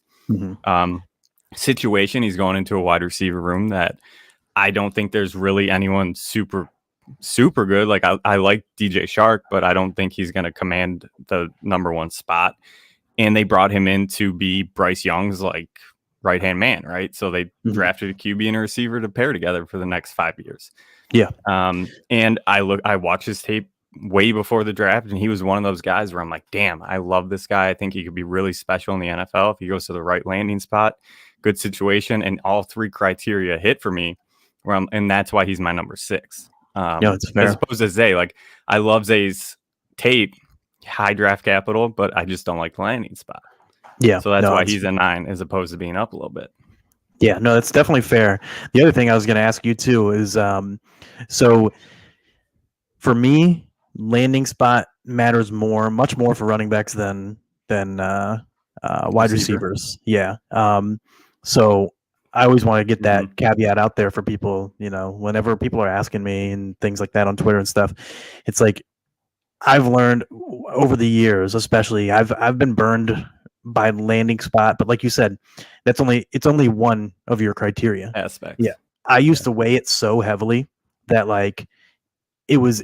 Situation, he's going into a wide receiver room that I don't think there's really anyone super good. Like I like DJ Shark, but I don't think he's going to command the number 1 spot. And they brought him in to be Bryce Young's like right-hand man, right? So they drafted a QB and a receiver to pair together for the next 5 years. Yeah. And I watched his tape way before the draft, and he was one of those guys where I'm like, damn, I love this guy. I think he could be really special in the NFL if he goes to the right landing spot, good situation, and all three criteria hit for me. And that's why he's my number 6. It's fair. As opposed to Zay. Like I love Zay's tape, high draft capital, but I just don't like the landing spot. Yeah. So that's why he's a 9 as opposed to being up a little bit. Yeah, no, that's definitely fair. The other thing I was going to ask you too is, so for me, landing spot matters much more for running backs than wide receivers. Yeah. So I always want to get that caveat out there for people, whenever people are asking me and things like that on Twitter and stuff. It's like, I've learned over the years, especially I've been burned by landing spot, but like you said, it's only one of your criteria aspects. Yeah. I used to weigh it so heavily that like it was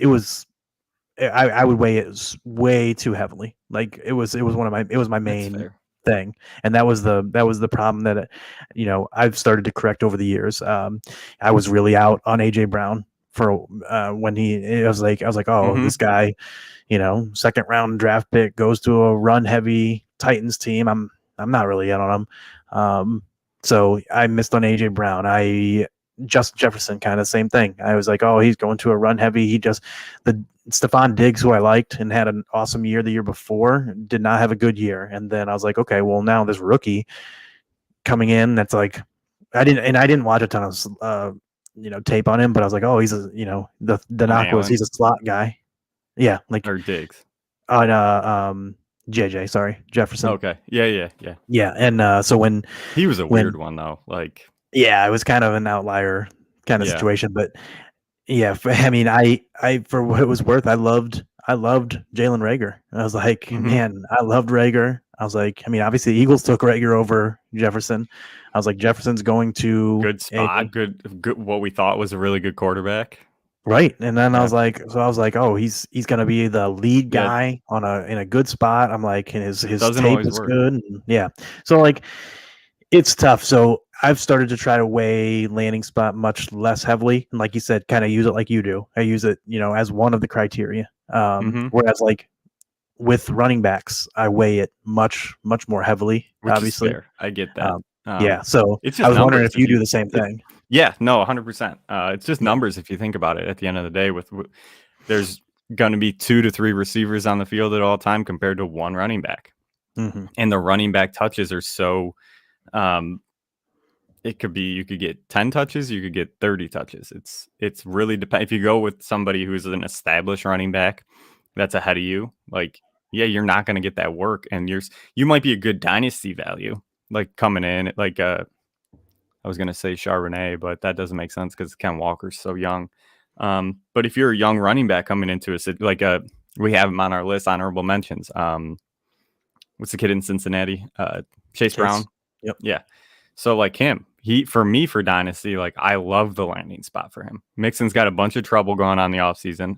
I would weigh it way too heavily. Like it was my That's main fair. thing, and that was the problem that I've started to correct over the years. I was really out on AJ Brown for when I was like, oh, Mhm. this guy, second round draft pick goes to a run heavy Titans team. I'm not really in on him. So I missed on AJ Brown. Justin Jefferson, kind of same thing. I was like, oh, he's going to a run heavy. The Stephon Diggs, who I liked and had an awesome year the year before, did not have a good year. And then I was like, okay, well, now this rookie coming in, that's like, I didn't watch a ton of tape on him, but I was like, oh, he's the On knock was Allen he's a slot guy. Yeah, like or Diggs. on JJ, sorry, Jefferson. Okay. Yeah. Yeah, and so He was a when weird one though. Like, yeah, it was kind of an outlier kind of yeah. situation, but yeah, I mean, I for what it was worth, I loved Jalen Reagor. I was like, Mhm. man, I loved Reagor. I was like, I mean, obviously, the Eagles took Reagor over Jefferson. I was like, Jefferson's going to Good spot. Good. What we thought was a really good quarterback. right, and then I Yeah. was like, oh, he's going to be the lead Yeah. guy in a good spot. I'm like, and his Doesn't tape always is work. good. And yeah, so like, it's tough. So I've started to try to weigh landing spot much less heavily, and like you said, kind of use it like you do. I use it, as one of the criteria. Mhm. Whereas like with running backs, I weigh it much more heavily. Which Obviously, is fair. I get that. yeah. So It's I just was wondering numbers. if you do the same thing. Yeah, no, 100%. It's just Yeah. numbers if you think about it. At the end of the day, there's going to be 2 to 3 receivers on the field at all time compared to one running back, Mm-hmm. and the running back touches are so. It could be you could get 10 touches, you could get 30 touches. It's really depend. If you go with somebody who's an established running back that's ahead of you, like yeah, you're not going to get that work, and you might be a good dynasty value, like coming in like I was going to say Charbonnet, but that doesn't make sense because Ken Walker's so young. But if you're a young running back coming into we have him on our list, honorable mentions. What's the kid in Cincinnati? Chase Brown. Yep. Yeah. So like him, for Dynasty, like I love the landing spot for him. Mixon's got a bunch of trouble going on the offseason.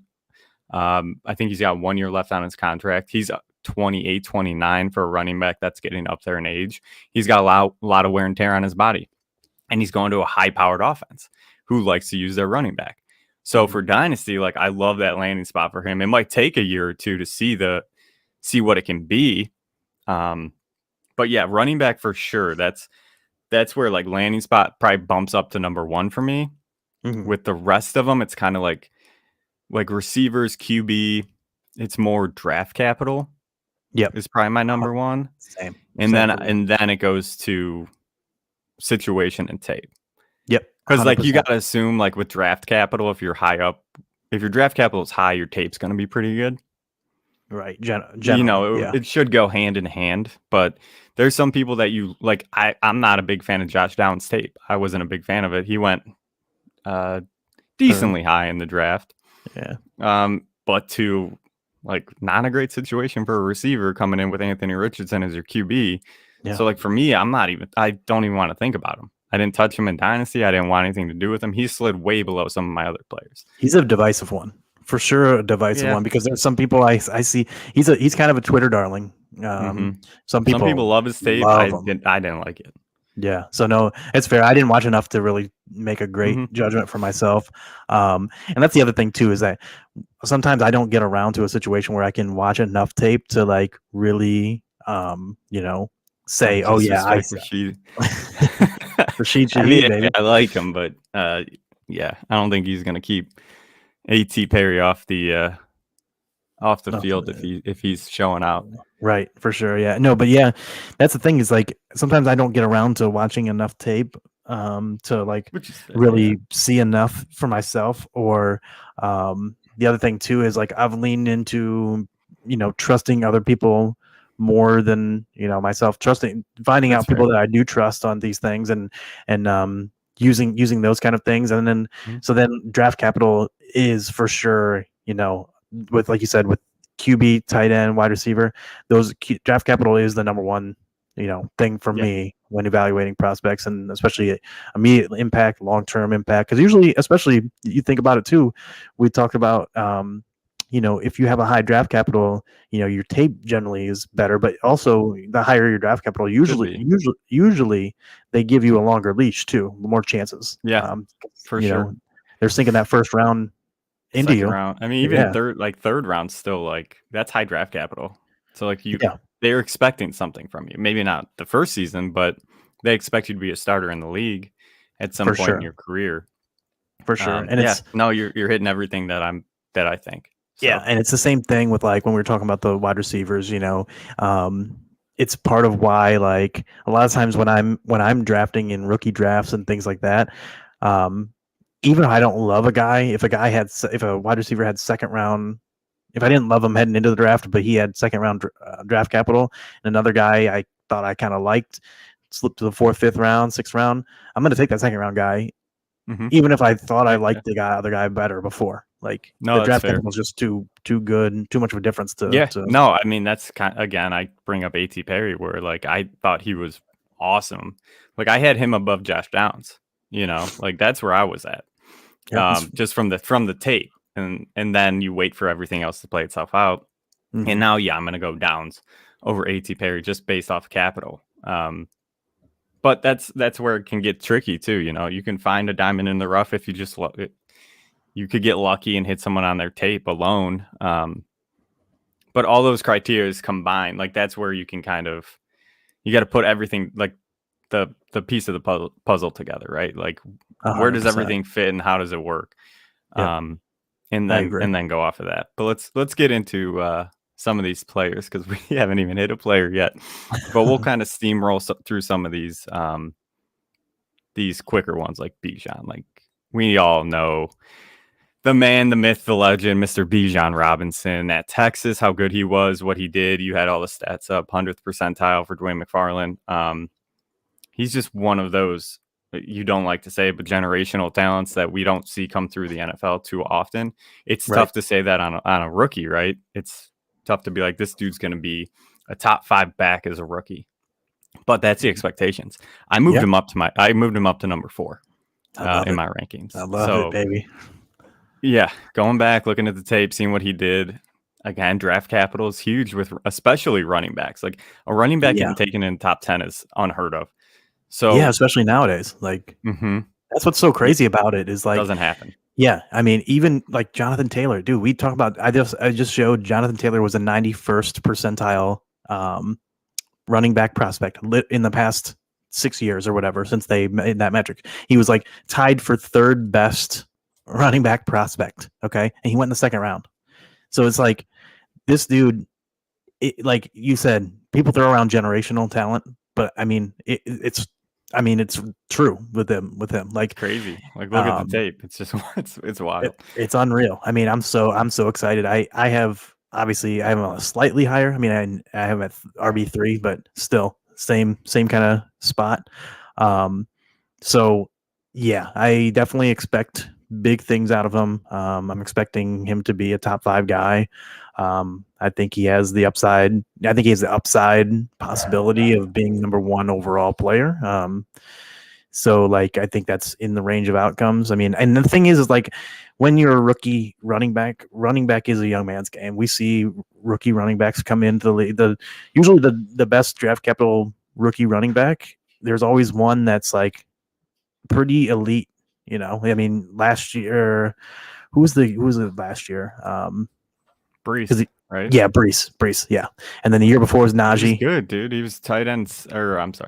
I think he's got 1 year left on his contract. He's 28, 29 for a running back that's getting up there in age. He's got a lot of wear and tear on his body. And he's going to a high-powered offense who likes to use their running back. So for Dynasty, like I love that landing spot for him. It might take a year or two to see what it can be. But yeah, running back for sure. That's where like landing spot probably bumps up to number 1 for me. Mm-hmm. With the rest of them, it's kind of like receivers, QB. It's more draft capital. Yep, is probably my number 1. Same. And Same then it goes to situation and tape. Yep. Because like 100%. you got to assume like with draft capital, if you're high up, if your draft capital is high, your tape's going to be pretty good. Right. It should go hand in hand. But there's some people that you like. I'm not a big fan of Josh Downs' tape. I wasn't a big fan of it. He went decently high in the draft. Yeah. But to like not a great situation for a receiver coming in with Anthony Richardson as your QB. Yeah. So like for me, I don't even want to think about him. I didn't touch him in Dynasty. I didn't want anything to do with him. He slid way below some of my other players. He's a divisive one. For sure, a divisive one, because there's some people I see he's kind of a Twitter darling. Some people love his tape. I didn't like it. Yeah, so no, it's fair. I didn't watch enough to really make a great judgment for myself. And that's the other thing too, is that sometimes I don't get around to a situation where I can watch enough tape to like really, say, oh yeah, Rashid. Rashid Shaheed, baby. I like him, but yeah, I don't think he's gonna keep A.T. Perry off the field if he's showing out. Right, for sure. Yeah, no, but yeah, that's the thing is like sometimes I don't get around to watching enough tape to like really see enough for myself. Or the other thing too is like I've leaned into trusting other people more than myself, finding out people that I do trust on these things, and using those kind of things, and then so then draft capital is for sure with, like you said, with QB, tight end, wide receiver, those draft capital is the number one thing for me when evaluating prospects, and especially immediate impact, long-term impact, because usually, especially you think about it too, we talked about if you have a high draft capital, your tape generally is better, but also the higher your draft capital, usually they give you a longer leash too, more chances. Yeah, for sure. They're sinking that first round into Second you. round. I mean, even third round still, like, that's high draft capital. So like they're expecting something from you. Maybe not the first season, but they expect you to be a starter in the league at some point in your career. For sure. And you're hitting everything that I think. So. Yeah, and it's the same thing with like when we were talking about the wide receivers, it's part of why like a lot of times when I'm drafting in rookie drafts and things like that, even if I don't love a guy, if a wide receiver had second round, if I didn't love him heading into the draft, but he had second round draft capital, and another guy I thought I kind of liked slipped to the 4th, 5th round, 6th round, I'm going to take that second round guy, even if I thought I liked the other guy better before. Like the draft capital was just too good, too much of a difference to. No, I mean that's again, I bring up A.T. Perry where like I thought he was awesome. Like I had him above Josh Downs. Like that's where I was at. Just from the tape, and then you wait for everything else to play itself out. And now, I'm going to go Downs over A.T. Perry just based off capital. But that's where it can get tricky too. You can find a diamond in the rough if you just you could get lucky and hit someone on their tape alone. But all those criteria combined, like that's where you can you got to put everything, like the piece of the puzzle together, right? Like 100%. Where does everything fit and how does it work? Yep. And then go off of that. But let's get into some of these players because we haven't even hit a player yet. But we'll kind of steamroll through some of these quicker ones like Bijan. Like we all know the man, the myth, the legend, Mr. Bijan Robinson at Texas, how good he was, what he did. You had all the stats up, 100th percentile for Dwayne McFarland. He's just one of those, you don't like to say, but generational talents that we don't see come through the NFL too often. It's tough to say that on a rookie, right? It's tough to be like, this dude's going to be a top 5 back as a rookie. But that's the expectations. I moved him up to number 4 in my rankings. I love it, baby. Yeah, going back, looking at the tape, seeing what he did. Again, draft capital is huge with especially running backs. Like a running back getting taken in the top 10 is unheard of. So especially nowadays. Like that's what's so crazy about it is like it doesn't happen. Yeah, I mean, even like Jonathan Taylor, dude. We talk about. I just showed Jonathan Taylor was a 91st percentile running back prospect in the past 6 years or whatever since they made that metric. He was like tied for 3rd best running back prospect. Okay, and he went in the 2nd round. So it's like this dude. Like you said, people throw around generational talent, but I mean, it's true with him. Like crazy. Like look at the tape. It's just it's wild. It's unreal. I mean, I'm so excited. I have a slightly higher. I mean, I have at RB3, but still same kind of spot. So yeah, I definitely expect big things out of him. I'm expecting him to be a top 5 guy. I think he has the upside. I think he has the upside possibility of being number 1 overall player. So like, I think that's in the range of outcomes. I mean, and the thing is like when you're a rookie running back is a young man's game. We see rookie running backs come into the league. Usually the best draft capital rookie running back, there's always one that's like pretty elite. I mean, last year, who was it last year? Brees, right? Yeah, Brees, yeah. And then the year before was Najee. He was good, dude. He was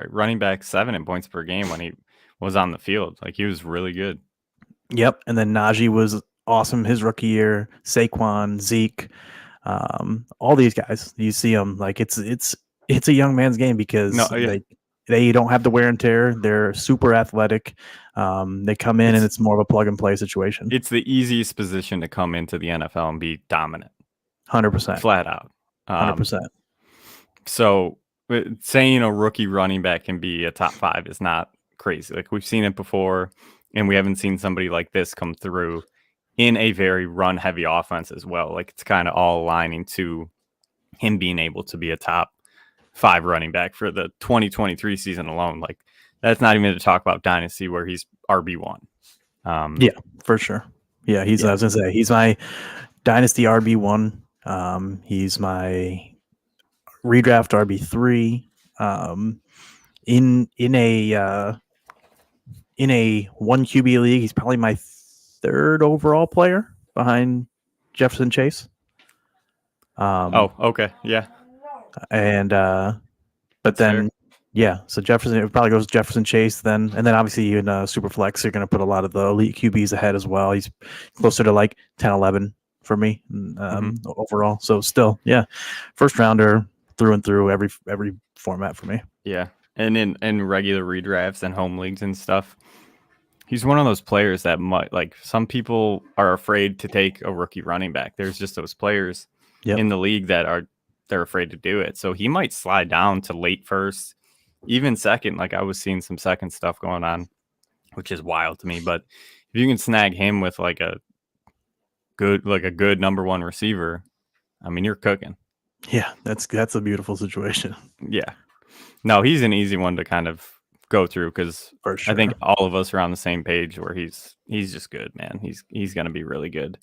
running back 7 in points per game when he was on the field. Like he was really good. Yep. And then Najee was awesome his rookie year. Saquon, Zeke, all these guys. You see them like it's a young man's game because they don't have the wear and tear. They're super athletic. They come in and it's more of a plug and play situation. It's the easiest position to come into the NFL and be dominant. 100%. Flat out. 100%. So saying a rookie running back can be a top 5 is not crazy. Like we've seen it before, and we haven't seen somebody like this come through in a very run heavy offense as well. Like it's kind of all aligning to him being able to be a top 5 running back for the 2023 season alone. Like that's not even to talk about dynasty where he's RB1. Yeah, for sure. Yeah, I was gonna say he's my Dynasty RB1. He's my redraft RB3. In a one QB league, he's probably my third overall player behind Jefferson Chase. Oh, okay, yeah. And but That's then fair. yeah, so Jefferson, it probably goes Jefferson Chase then, and then obviously in Superflex you're going to put a lot of the elite QBs ahead as well. He's closer to like 10, 11 for me overall. So still, yeah, first rounder through and through every format for me. Yeah, and in regular redrafts and home leagues and stuff, he's one of those players that might, like, some people are afraid to take a rookie running back. There's just those players in the league that they're afraid to do it. So he might slide down to late first, even second. Like, I was seeing some second stuff going on, which is wild to me. But if you can snag him with like a good number one receiver, I mean, you're cooking. Yeah, that's a beautiful situation. Yeah. No, he's an easy one to kind of go through because For sure. I think all of us are on the same page where he's just good, man. He's going to be really good.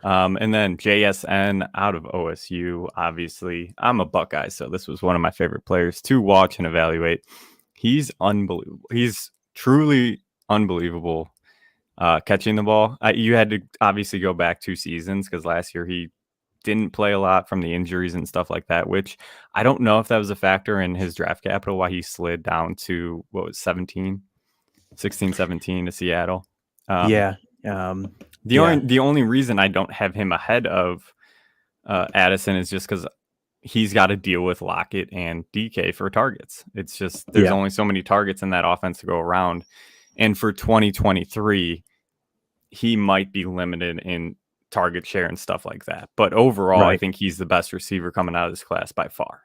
And then JSN out of OSU. Obviously, I'm a Buckeye, so this was one of my favorite players to watch and evaluate. He's unbelievable. He's truly unbelievable catching the ball. You had to obviously go back 2 seasons because last year he didn't play a lot from the injuries and stuff like that, which I don't know if that was a factor in his draft capital, why he slid down to, what was 16, 17 to Seattle. The only reason I don't have him ahead of Addison is just because he's got to deal with Lockett and DK for targets. It's just, there's only so many targets in that offense to go around. And for 2023, he might be limited in target share and stuff like that. But overall, I think he's the best receiver coming out of this class by far.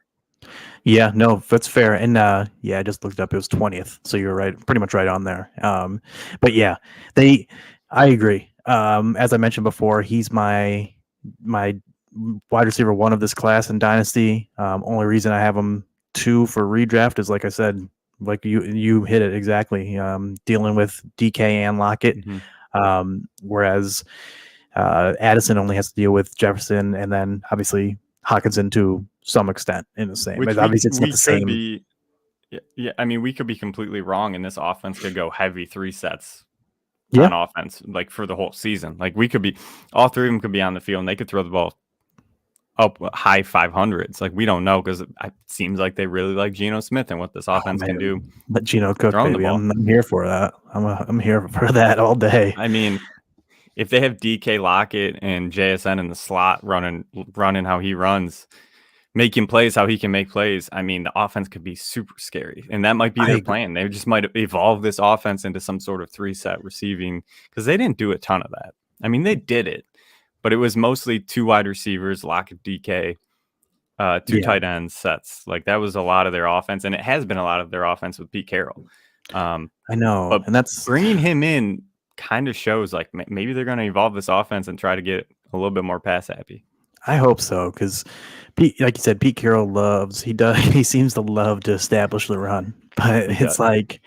Yeah, no, that's fair. And I just looked up, it was 20th. So you're right, pretty much right on there. But yeah, I agree. As I mentioned before, he's my wide receiver 1 of this class in Dynasty. Only reason I have him 2 for redraft is, like I said, like you hit it exactly. Dealing with DK and Lockett. Whereas Addison only has to deal with Jefferson and then obviously Hawkinson to some extent in the same. Which obviously it's not the same. Yeah, I mean, we could be completely wrong, and this offense could go heavy 3 sets on offense, like for the whole season. Like we could be, all 3 of them could be on the field, and they could throw the ball up high 500s. Like we don't know because it seems like they really like Geno Smith and what this offense can do. Let Geno cook, baby. I'm here for that. I'm here for that all day. I mean, if they have DK Lockett and JSN in the slot running how he runs, making plays how he can make plays, I mean, the offense could be super scary. And that might be their plan. They just might evolve this offense into some sort of 3-set receiving because they didn't do a ton of that. I mean, they did it, but it was mostly 2 wide receivers, Lockett, DK, 2 tight end sets. Like that was a lot of their offense, and it has been a lot of their offense with Pete Carroll. I know, but and that's bringing him in kind of shows like maybe they're going to evolve this offense and try to get a little bit more pass happy. I hope so, because like you said, Pete Carroll he seems to love to establish the run, but it's like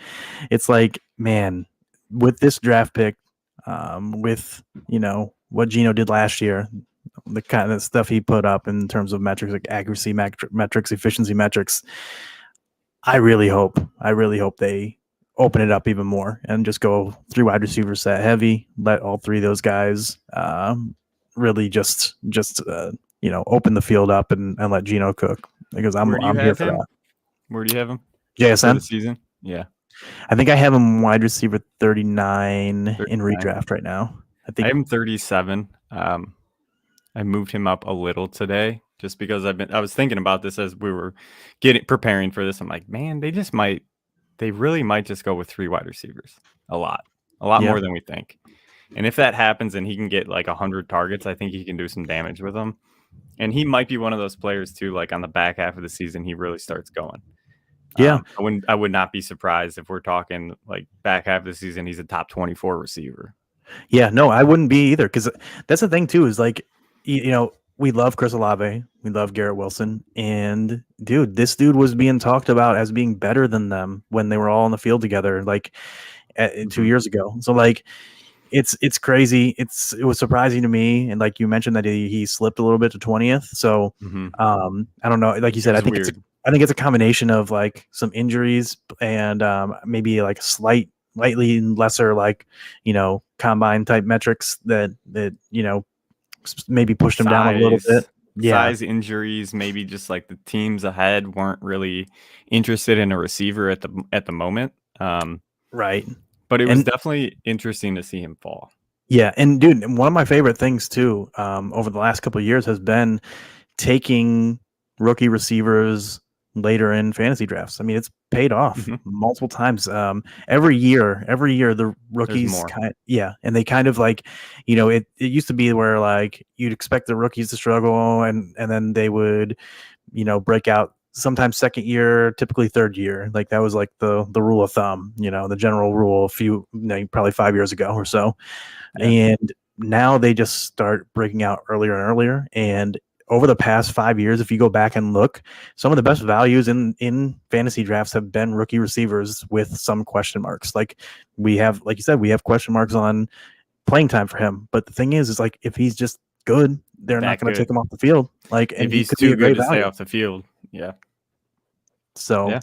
man, with this draft pick, with what Geno did last year, the kind of stuff he put up in terms of metrics like accuracy metrics, efficiency metrics, I really hope they open it up even more and just go 3 wide receiver set heavy. Let all 3 of those guys really just open the field up and let Geno cook, because I'm here for that. Where do you have him? JSN for the season? Yeah, I think I have him wide receiver 39 in redraft right now. I have him 37. I moved him up a little today just because I was thinking about this as we were preparing for this. I'm like, man, they really might just go with 3 wide receivers. A lot more than we think. And if that happens and he can get like 100 targets, I think he can do some damage with them. And he might be one of those players too, like on the back half of the season, he really starts going. Yeah. I would not be surprised if we're talking like back half of the season, he's a top 24 receiver. Yeah, no, I wouldn't be either, because that's the thing too, is like, we love Chris Olave, we love Garrett Wilson, and dude, this dude was being talked about as being better than them when they were all on the field together, like 2 years ago. So like, it's crazy. It was surprising to me, and like you mentioned that he slipped a little bit to 20th. So I don't know. Like you It said, was weird. I think it's a combination of like some injuries and maybe like slightly lesser like combine type metrics that maybe pushed him down a little bit. Yeah, Size injuries, maybe just like the teams ahead weren't really interested in a receiver at the moment. right. But it was And definitely interesting to see him fall. yeah, and dude, one of my favorite things too, over the last couple of years has been taking rookie receivers later in fantasy drafts. I mean, it's paid off multiple times. Every year the There's rookies more. and they kind of like, it used to be where like you'd expect the rookies to struggle and then they would, break out sometimes second year, typically third year. Like that was like the rule of thumb, the general rule probably 5 years ago or so. Yeah. And now they just start breaking out earlier and earlier. And over the past 5 years, if you go back and look, some of the best values in fantasy drafts have been rookie receivers with some question marks. Like like you said, we have question marks on playing time for him. But the thing is like if he's just good, they're not going to take him off the field. Like, and if he he's could be too a good great to stay value. off the field, yeah. So Yeah,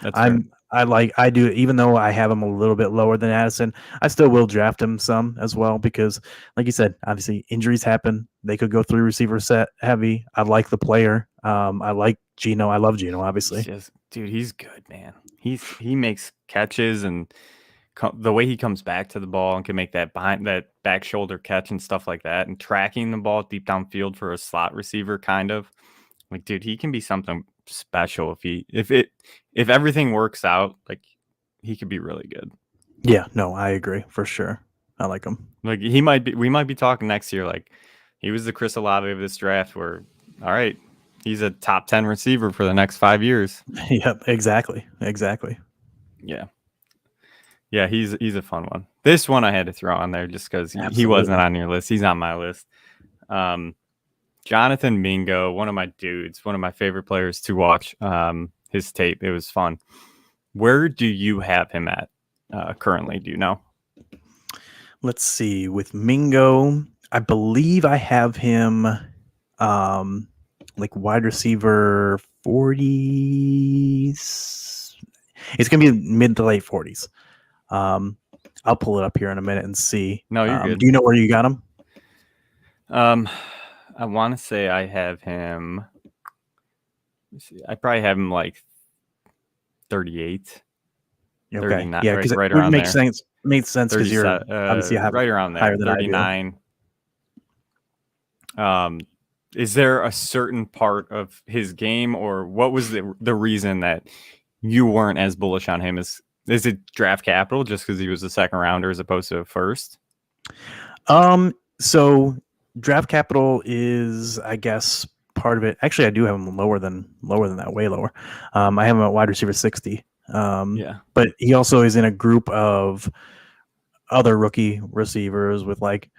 that's fair. I do, even though I have him a little bit lower than Addison, I still will draft him some as well because, like you said, obviously injuries happen. They could go 3 receiver set heavy. I like the player. I like Geno. I love Geno, obviously. Dude, he's good, man. He makes catches and the way he comes back to the ball and can make that back shoulder catch and stuff like that, and tracking the ball deep downfield for a slot receiver, kind of like, dude, he can be something special if everything works out. Like, he could be really good. Yeah, no, I agree for sure. I like him. Like, we might be talking next year. Like, he was the Chris Olave of this draft. Where, all right, he's a top 10 receiver for the next 5 years. Yep, exactly. Yeah, he's a fun one. This one I had to throw on there just because he wasn't on your list. He's on my list. Jonathan Mingo, one of my dudes, one of my favorite players to watch his tape. It was fun. Where do you have him at currently? Do you know? Let's see. With Mingo, I believe I have him like wide receiver 40s. It's going to be mid to late 40s. I'll pull it up here in a minute and see. No, you're good. Do you know where you got him? I want to say I have him. I probably have him like 38. Okay. 39, yeah, because right it around makes there. sense. Makes sense because you're obviously right around there, higher than 39. Is there a certain part of his game, or what was the reason that you weren't as bullish on him? Is it draft capital just because he was a second rounder as opposed to a first? So draft capital is, I guess, part of it. Actually, I do have him lower than that, way lower. I have him at wide receiver 60. But he also is in a group of other rookie receivers with, like,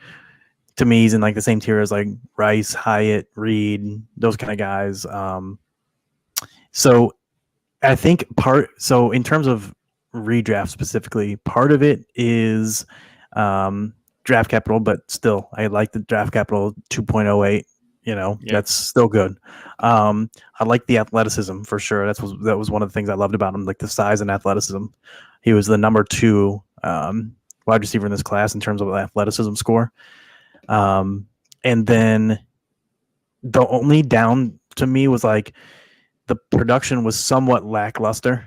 to me, he's in like the same tier as like Rice, Hyatt, Reed, those kind of guys. So I think so in terms of redraft specifically, part of it is draft capital, but still, I like the draft capital 2.08. That's still good. I like the athleticism for sure. That was one of the things I loved about him, like the size and athleticism. He was the number 2 wide receiver in this class in terms of athleticism score. And then the only down to me was like the production was somewhat lackluster.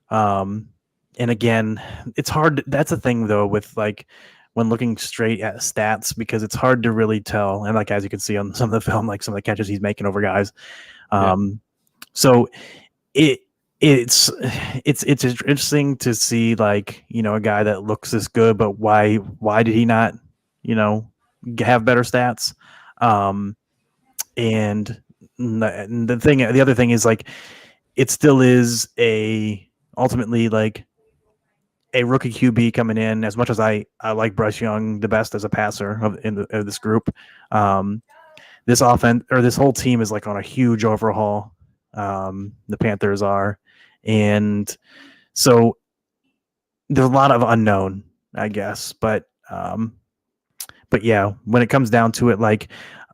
And again, it's hard. That's the thing though, with like when looking straight at stats, because it's hard to really tell. And like, as you can see on some of the film, like some of the catches he's making over guys. So it's interesting to see, like, a guy that looks this good, but why did he not, have better stats? And the other thing is, like, it still is ultimately like a rookie QB coming in. As much as I like Bryce Young the best as a passer of this group, this offense, or this whole team, is like on a huge overhaul. The Panthers are, and so there's a lot of unknown, I guess. But But yeah, when it comes down to it, like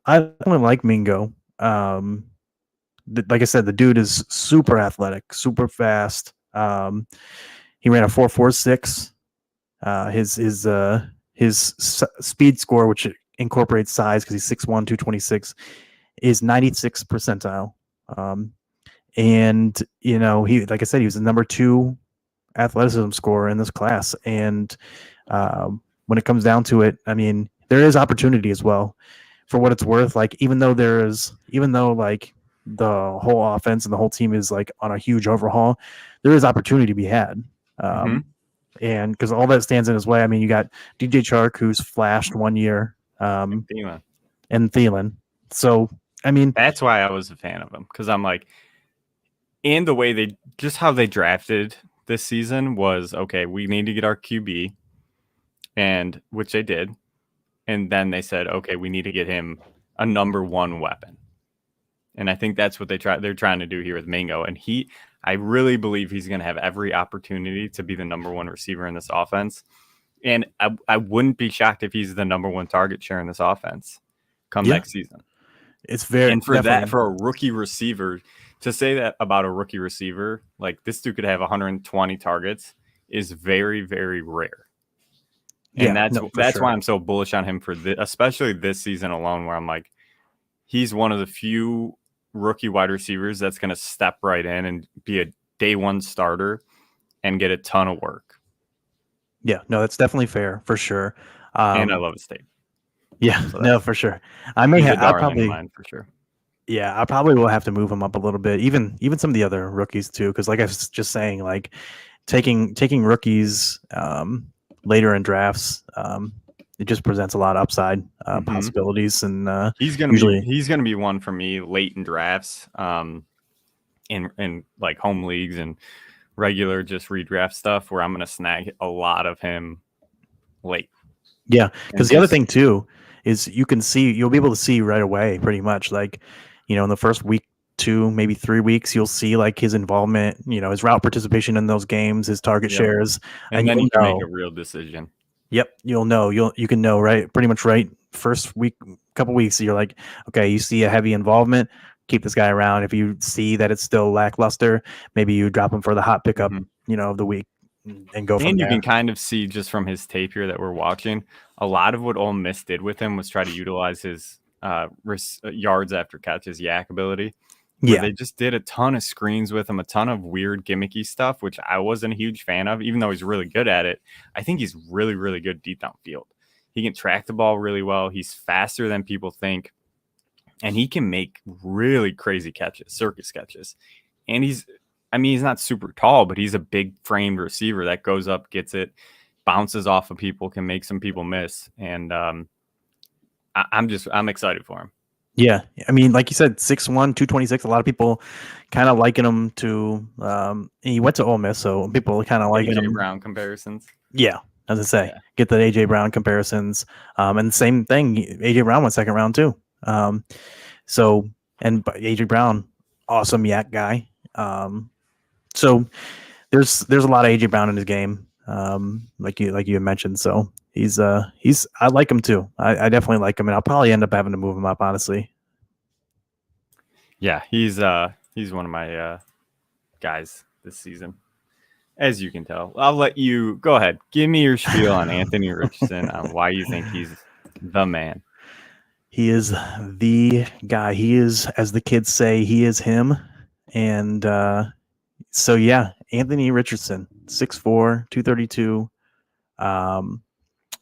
I don't like Mingo. Like I said, the dude is super athletic, super fast. He ran a 4.46. His speed score, which incorporates size because he's 6'1", 226, is 96th percentile. And he, like I said, he was the number 2 athleticism scorer in this class. And when it comes down to it, I mean, there is opportunity as well. For what it's worth, like even though like the whole offense and the whole team is like on a huge overhaul, there is opportunity to be had. And because all that stands in his way, I mean, you got DJ Chark, who's flashed 1 year, and Thielen. So, I mean, that's why I was a fan of him, because I'm like, and the way how they drafted this season was, okay, we need to get our QB, and which they did. And then they said, okay, we need to get him a number 1 weapon. And I think that's what they're trying to do here with Mingo. And I really believe he's going to have every opportunity to be the number 1 receiver in this offense. And I wouldn't be shocked if he's the number 1 target share in this offense come next season. It's very, and for a rookie receiver to say that about a rookie receiver, like this dude could have 120 targets, is very, very rare. And that's why I'm so bullish on him especially this season alone, where I'm like, he's one of the few rookie wide receivers that's going to step right in and be a day 1 starter and get a ton of work. Yeah, no, that's definitely fair for sure. And I love his tape. Yeah, so no, for sure. I'll probably mine for sure. Yeah, I probably will have to move him up a little bit. Even some of the other rookies too, because like I was just saying, like taking rookies later in drafts, it just presents a lot of upside possibilities. And he's gonna be one for me late in drafts, in like home leagues and regular just redraft stuff, where I'm gonna snag a lot of him late. Yeah, because the other thing too is you'll be able to see right away, pretty much, like in the first week, 2, maybe 3 weeks, you'll see like his involvement, his route participation in those games, his target shares, and then you can make a real decision. Yep, you can know right, pretty much right first week, couple weeks. You're like, okay, you see a heavy involvement, keep this guy around. If you see that it's still lackluster, maybe you drop him for the hot pickup, of the week, and go from there. And you can kind of see just from his tape here that we're watching, a lot of what Ole Miss did with him was try to utilize his yards after catch, his yak ability. Yeah, they just did a ton of screens with him, a ton of weird gimmicky stuff, which I wasn't a huge fan of, even though he's really good at it. I think he's really, really good deep downfield. He can track the ball really well. He's faster than people think, and he can make really crazy catches, circus catches. And he's not super tall, but he's a big framed receiver that goes up, gets it, bounces off of people, can make some people miss. And I'm excited for him. Yeah, I mean, like you said, 6'1", 226. A lot of people kind of liken him to. He went to Ole Miss, so people kind of liking him. AJ Brown comparisons. Yeah, as I say, get the AJ Brown comparisons. And the same thing, AJ Brown went second round too. So AJ Brown, awesome yak guy. So there's a lot of AJ Brown in his game, like you had mentioned. So he's I like him too. I definitely like him, and I'll probably end up having to move him up, honestly. Yeah, he's one of my guys this season, as you can tell. I'll let you go ahead. Give me your spiel on Anthony Richardson, on why you think he's the man. He is the guy. He is, as the kids say, he is him. And so, yeah, Anthony Richardson, 6'4", 232,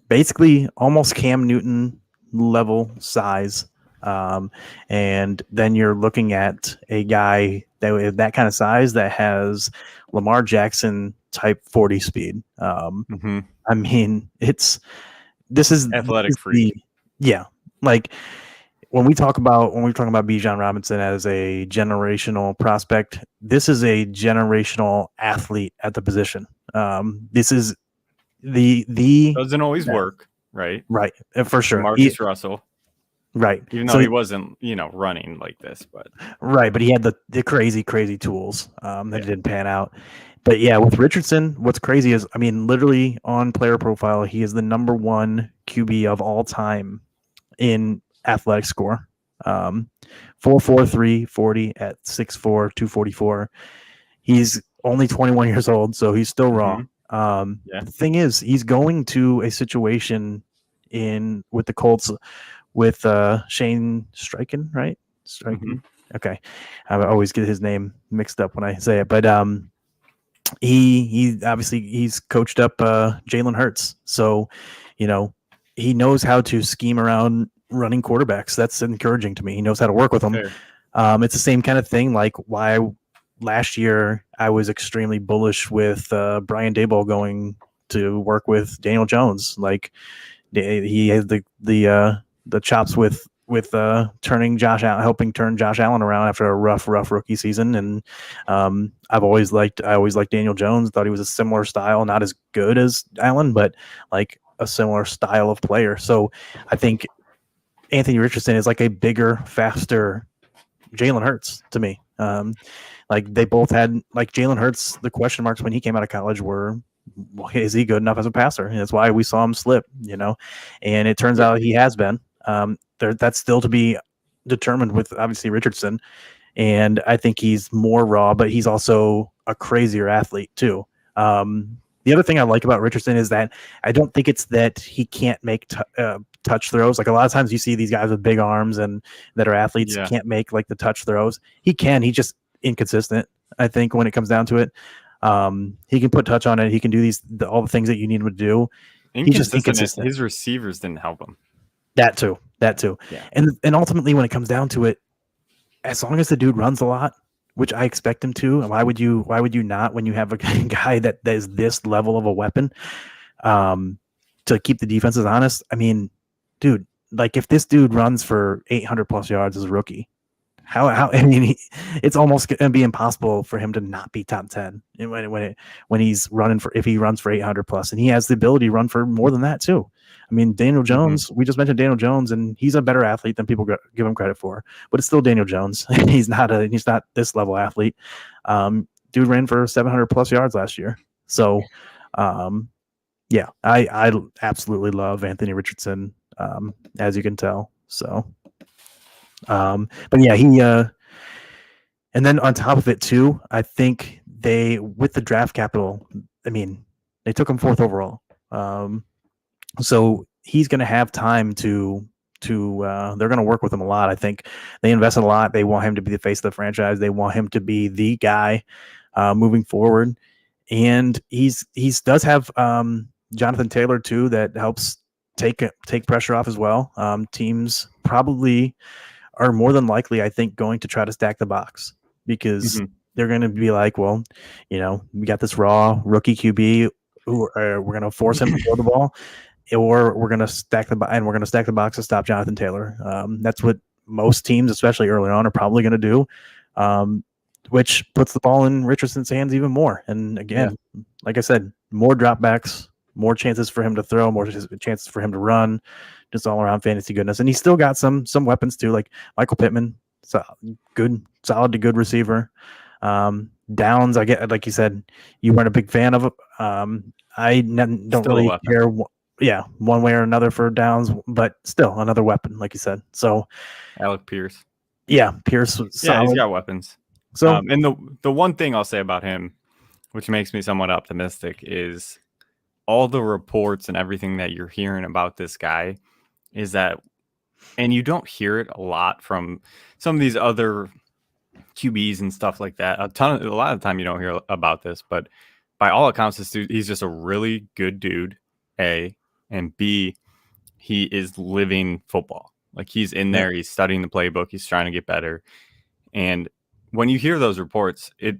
basically almost Cam Newton level size. And then you're looking at a guy that kind of size that has Lamar Jackson type 40 speed. I mean, this is athletic freak. Yeah. Like when we talk about Bijan Robinson as a generational prospect, this is a generational athlete at the position. This is the doesn't always work, right? Right, for sure. Marcus Russell, right? Even though he wasn't, running like this, but right, but he had the crazy tools that didn't pan out. But yeah, with Richardson, what's crazy is, I mean, literally on player profile, he is the number 1 QB of all time in athletic score. 4.43 40 at 6'4", 244. He's only 21 years old, so he's still raw. Yeah. The thing is, he's going to a situation with the Colts with Shane Steichen, right? Steichen. Okay, I always get his name mixed up when I say it, but he obviously he's coached up Jalen Hurts, so he knows how to scheme around running quarterbacks. That's encouraging to me. He knows how to work with them. It's the same kind of thing like why last year I was extremely bullish with Brian Daboll going to work with Daniel Jones. Like he has the chops with turning helping turn Josh Allen around after a rough rookie season. And I always liked Daniel Jones. Thought he was a similar style, not as good as Allen, but like a similar style of player. So I think Anthony Richardson is like a bigger, faster Jalen Hurts to me. Like they both had, like Jalen Hurts, the question marks when he came out of college were, is he good enough as a passer? And that's why we saw him slip, and it turns out he has been. That's still to be determined with obviously Richardson. And I think he's more raw, but he's also a crazier athlete too. The other thing I like about Richardson is that I don't think it's that he can't make touch throws. Like a lot of times you see these guys with big arms and that are athletes can't make like the touch throws. He can. He's just inconsistent, I think, when it comes down to it. He can put touch on it. He can do all the things that you need him to do. He's just inconsistent. His receivers didn't help him. That too. Yeah. And ultimately, when it comes down to it, as long as the dude runs a lot, which I expect him to, and why would you not when you have a guy that is this level of a weapon, to keep the defenses honest? I mean, dude, like if this dude runs for 800 plus yards as a rookie, it's almost going to be impossible for him to not be top 10 when he's running if he runs for 800 plus, and he has the ability to run for more than that too. I mean, Daniel Jones, we just mentioned Daniel Jones, and he's a better athlete than people give him credit for, but it's still Daniel Jones. He's not this level athlete. Dude ran for 700 plus yards last year. So, yeah, I absolutely love Anthony Richardson, as you can tell. So, but yeah, and then on top of it too, I think with the draft capital, I mean, they took him 4th overall. So he's going to have time to they're going to work with him a lot. I think they invested a lot. They want him to be the face of the franchise. They want him to be the guy moving forward. And he does have Jonathan Taylor too, that helps take pressure off as well. Teams probably are more than likely, I think, going to try to stack the box because they're going to be like, well, we got this raw rookie QB who we're going to force him to throw the ball, or we're going to stack the box to stop Jonathan Taylor. That's what most teams, especially early on, are probably going to do, which puts the ball in Richardson's hands even more. And again, like I said, more dropbacks, more chances for him to throw, more chances for him to run, just all around fantasy goodness. And he's still got some weapons too, like Michael Pittman, solid to good receiver. Downs, I get, like you said, you weren't a big fan of it. I don't still really care. One way or another for Downs, but still another weapon, like you said. So Alec Pierce. Yeah, Pierce. Yeah, he's got weapons. So, and the one thing I'll say about him, which makes me somewhat optimistic, is all the reports and everything that you're hearing about this guy is that, and you don't hear it a lot from some of these other QBs and stuff like that. A lot of the time you don't hear about this, but by all accounts, this dude, he's just a really good dude, A, and B, he is living football. Like he's in there, he's studying the playbook, he's trying to get better. And when you hear those reports, it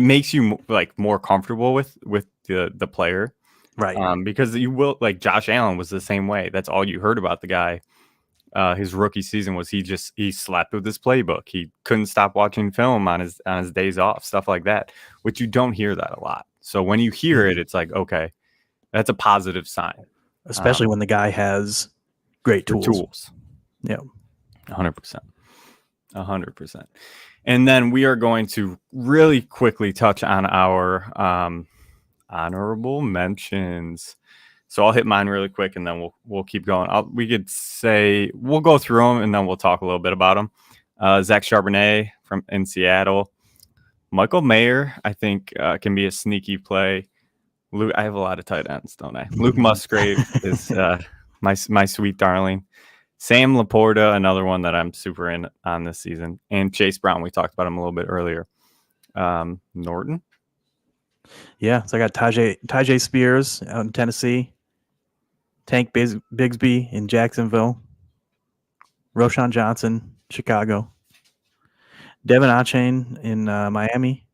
makes you like more comfortable with the player, right? Because you will, like Josh Allen was the same way. That's all you heard about the guy. His rookie season was he slept with his playbook. He couldn't stop watching film on his days off, stuff like that, which you don't hear that a lot. So when you hear it, it's like, okay, that's a positive sign. Especially when the guy has great tools. Yeah, 100%. And then we are going to really quickly touch on our honorable mentions. So I'll hit mine really quick, and then we'll keep going. We could say we'll go through them, and then we'll talk a little bit about them. Zach Charbonnet in Seattle. Michael Mayer, I think, can be a sneaky play. Luke, I have a lot of tight ends, don't I? Luke Musgrave is my sweet darling. Sam Laporta, another one that I'm super in on this season. And Chase Brown, we talked about him a little bit earlier. Norton. Yeah, so I got Tajay Spears out in Tennessee, Tank Bigsby in Jacksonville, Roshan Johnson, Chicago, Devin Achane in Miami.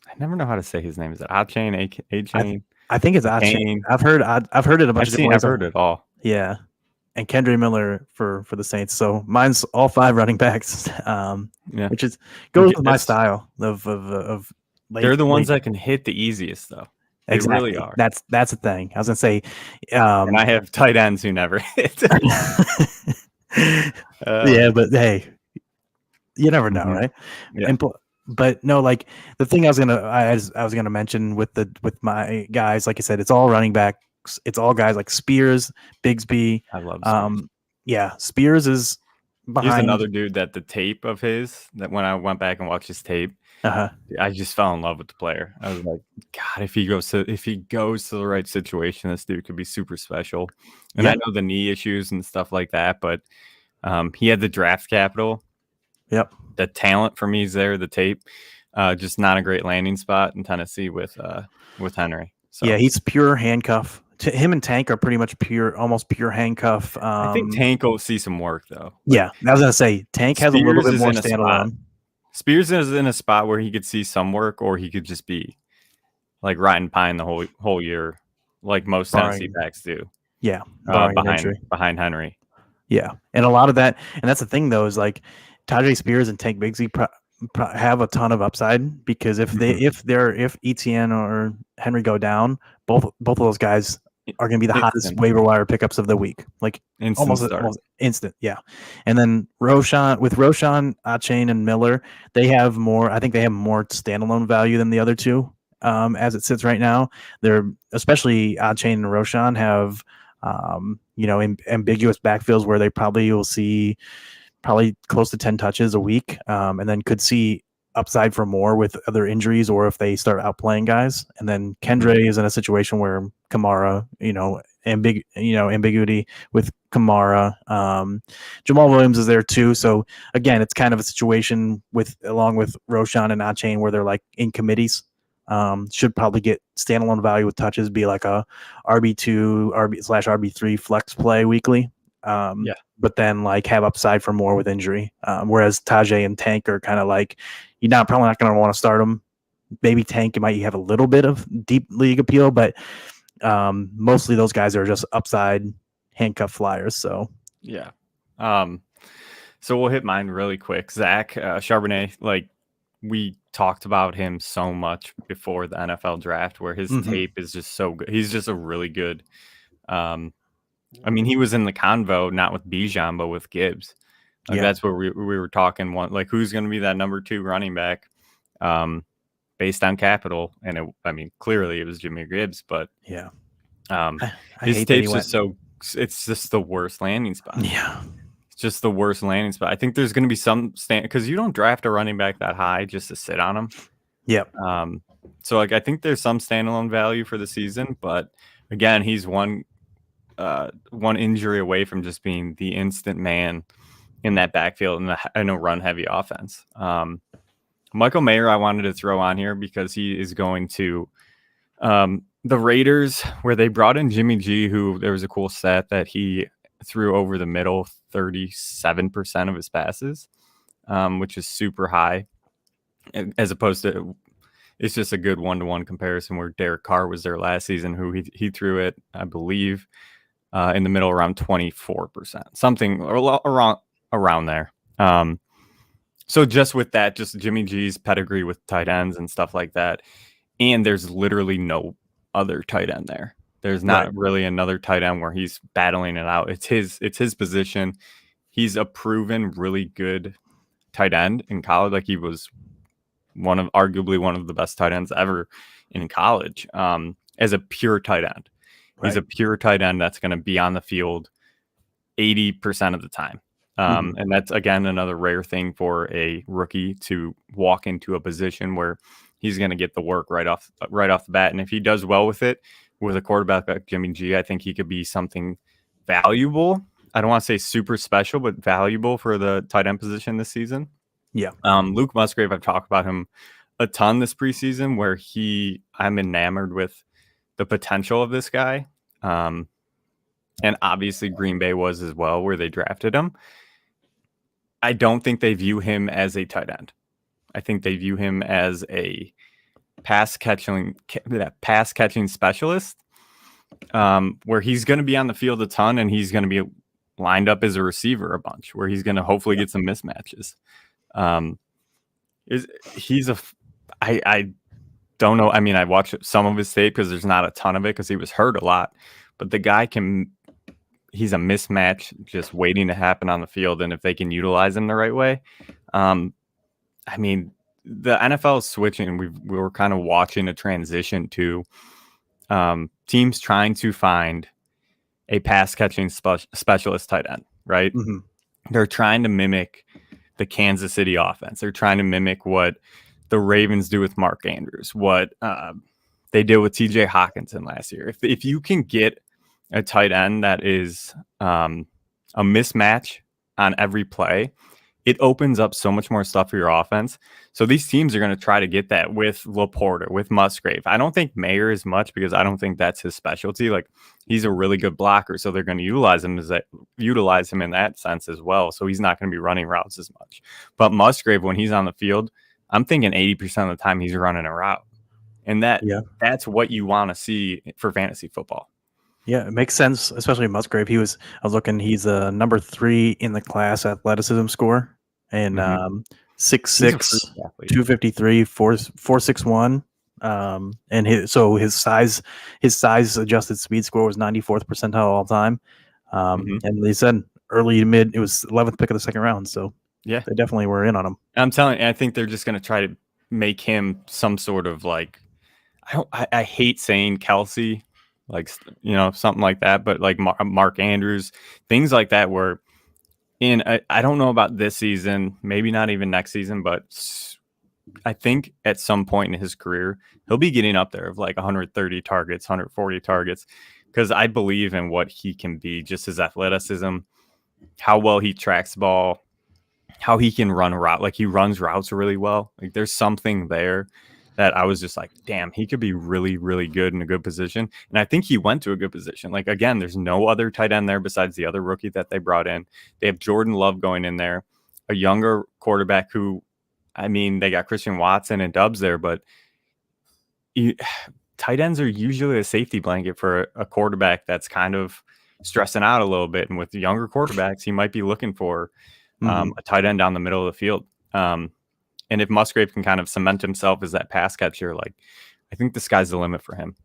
I never know how to say his name. Is it Achane? A-Chain? I think it's Achane. I've heard it a bunch of different ways. I've heard it all. Yeah, and Kendra Miller for the Saints. So mine's all 5 running backs, which goes with my style of. They're the ones that can hit the easiest, though. They exactly. really are. That's the thing. I was gonna say, and I have tight ends who never hit. Yeah, but hey, you never know, right? Yeah. But no, like the thing I was gonna mention with my guys, like I said, it's all running backs. It's all guys like Spears, Bigsby. I love Spears. Yeah, Spears is behind. Here's another dude that the tape of his, that when I went back and watched his tape, I just fell in love with the player. I was like, God, if he goes to the right situation, this dude could be super special. And I know the knee issues and stuff like that, but he had the draft capital. Yep. The talent for me is there. The tape, just not a great landing spot in Tennessee with Henry. So yeah, he's pure handcuff. Him and Tank are pretty much almost pure handcuff. I think Tank will see some work though. Yeah, I was gonna say Tank has a little bit more standalone. Spears is in a spot where he could see some work, or he could just be like riding pine the whole year, like most Tennessee backs do. Yeah, behind Henry. Yeah, and a lot of that, and that's the thing though, is like Tajay Spears and Tank Bigsby have a ton of upside, because if Etienne or Henry go down, both of those guys are going to be the hottest waiver wire pickups of the week, like almost instant. Yeah, and then Roshan, Achane, and Miller, they have more. I think they have more standalone value than the other two, as it sits right now. They're especially Achane and Roshan have, ambiguous backfields where they probably will see close to 10 touches a week, and then could see upside for more with other injuries, or if they start outplaying guys. And then Kendre is in a situation where Kamara, ambiguity with Kamara. Jamal Williams is there too. So again, it's kind of a situation along with Roshan and Achane where they're like in committees. Should probably get standalone value with touches, be like a RB2, RB/RB3 flex play weekly. But then like have upside for more with injury. Whereas Tajay and Tank are kind of like, you're probably not going to want to start them. Maybe Tank might have a little bit of deep league appeal, but mostly those guys are just upside handcuff flyers. So yeah. So we'll hit mine really quick. Zach Charbonnet, like we talked about him so much before the NFL draft, where his tape is just so good. He's just a really good. I mean, he was in the convo, not with Bijan, but with Gibbs. That's where we were talking who's going to be that number 2 running back, based on capital. And clearly it was Jimmy Gibbs, but his tape's just it's just the worst landing spot. Yeah. It's just the worst landing spot. I think there's going to be some because you don't draft a running back that high just to sit on him. Yep. So I think there's some standalone value for the season, but again, he's one injury away from just being the instant man in that backfield in a run-heavy offense. Michael Mayer, I wanted to throw on here because he is going to the Raiders, where they brought in Jimmy G, who there was a cool stat that he threw over the middle 37% of his passes, which is super high, as opposed to it's just a good one-to-one comparison where Derek Carr was there last season, who he threw it, I believe, in the middle around 24%, something around there. So just with that, just Jimmy G's pedigree with tight ends and stuff like that, and there's literally no other tight end there. There's not really another tight end where he's battling it out. It's his position. He's a proven really good tight end in college. Like he was arguably one of the best tight ends ever in college, as a pure tight end. Right. He's a pure tight end that's going to be on the field 80% of the time. And that's, again, another rare thing for a rookie to walk into a position where he's going to get the work right off the bat. And if he does well with it, with a quarterback like Jimmy G, I think he could be something valuable. I don't want to say super special, but valuable for the tight end position this season. Yeah. Luke Musgrave, I've talked about him a ton this preseason, where I'm enamored with the potential of this guy. And obviously Green Bay was as well, where they drafted him. I don't think they view him as a tight end. I think they view him as a pass catching specialist, where he's going to be on the field a ton and he's going to be lined up as a receiver a bunch, where he's going to hopefully get some mismatches. I don't know. I mean, I watched some of his tape because there's not a ton of it because he was hurt a lot, but the guy he's a mismatch just waiting to happen on the field. And if they can utilize him the right way, I mean, the NFL is switching. We were kind of watching a transition to teams trying to find a pass catching specialist tight end, right? Mm-hmm. They're trying to mimic the Kansas City offense. They're trying to mimic what the Ravens do with Mark Andrews, what they did with TJ Hawkinson last year. If you can get a tight end that is a mismatch on every play, it opens up so much more stuff for your offense. So these teams are going to try to get that with Laporta, with Musgrave. I don't think Mayer is much because I don't think that's his specialty. Like, he's a really good blocker, so they're going to utilize him in that sense as well. So he's not going to be running routes as much. But Musgrave, when he's on the field, I'm thinking 80% of the time he's running a route. And that's what you want to see for fantasy football. Yeah, it makes sense, especially Musgrave. He's a number 3 in the class athleticism score, and 6'6", 253, 461. And his size adjusted speed score was 94th percentile all time. And they said early to mid, it was 11th pick of the second round. So yeah, they definitely were in on him. I'm telling you, I think they're just going to try to make him some sort of like, I hate saying Kelsey, like, something like that, but like Mark Andrews, things like that, where I don't know about this season, maybe not even next season, but I think at some point in his career, he'll be getting up there of like 130 targets, 140 targets, because I believe in what he can be, just his athleticism, how well he tracks the ball, how he can run a route. Like, he runs routes really well. Like, there's something there that I was just like, damn, he could be really, really good in a good position. And I think he went to a good position. Like, again, there's no other tight end there besides the other rookie that they brought in. They have Jordan Love going in there, a younger quarterback who, I mean, they got Christian Watson and Dubs there, but tight ends are usually a safety blanket for a quarterback that's kind of stressing out a little bit. And with the younger quarterbacks, he might be looking for a tight end down the middle of the field. And if Musgrave can kind of cement himself as that pass catcher, like, I think the sky's the limit for him.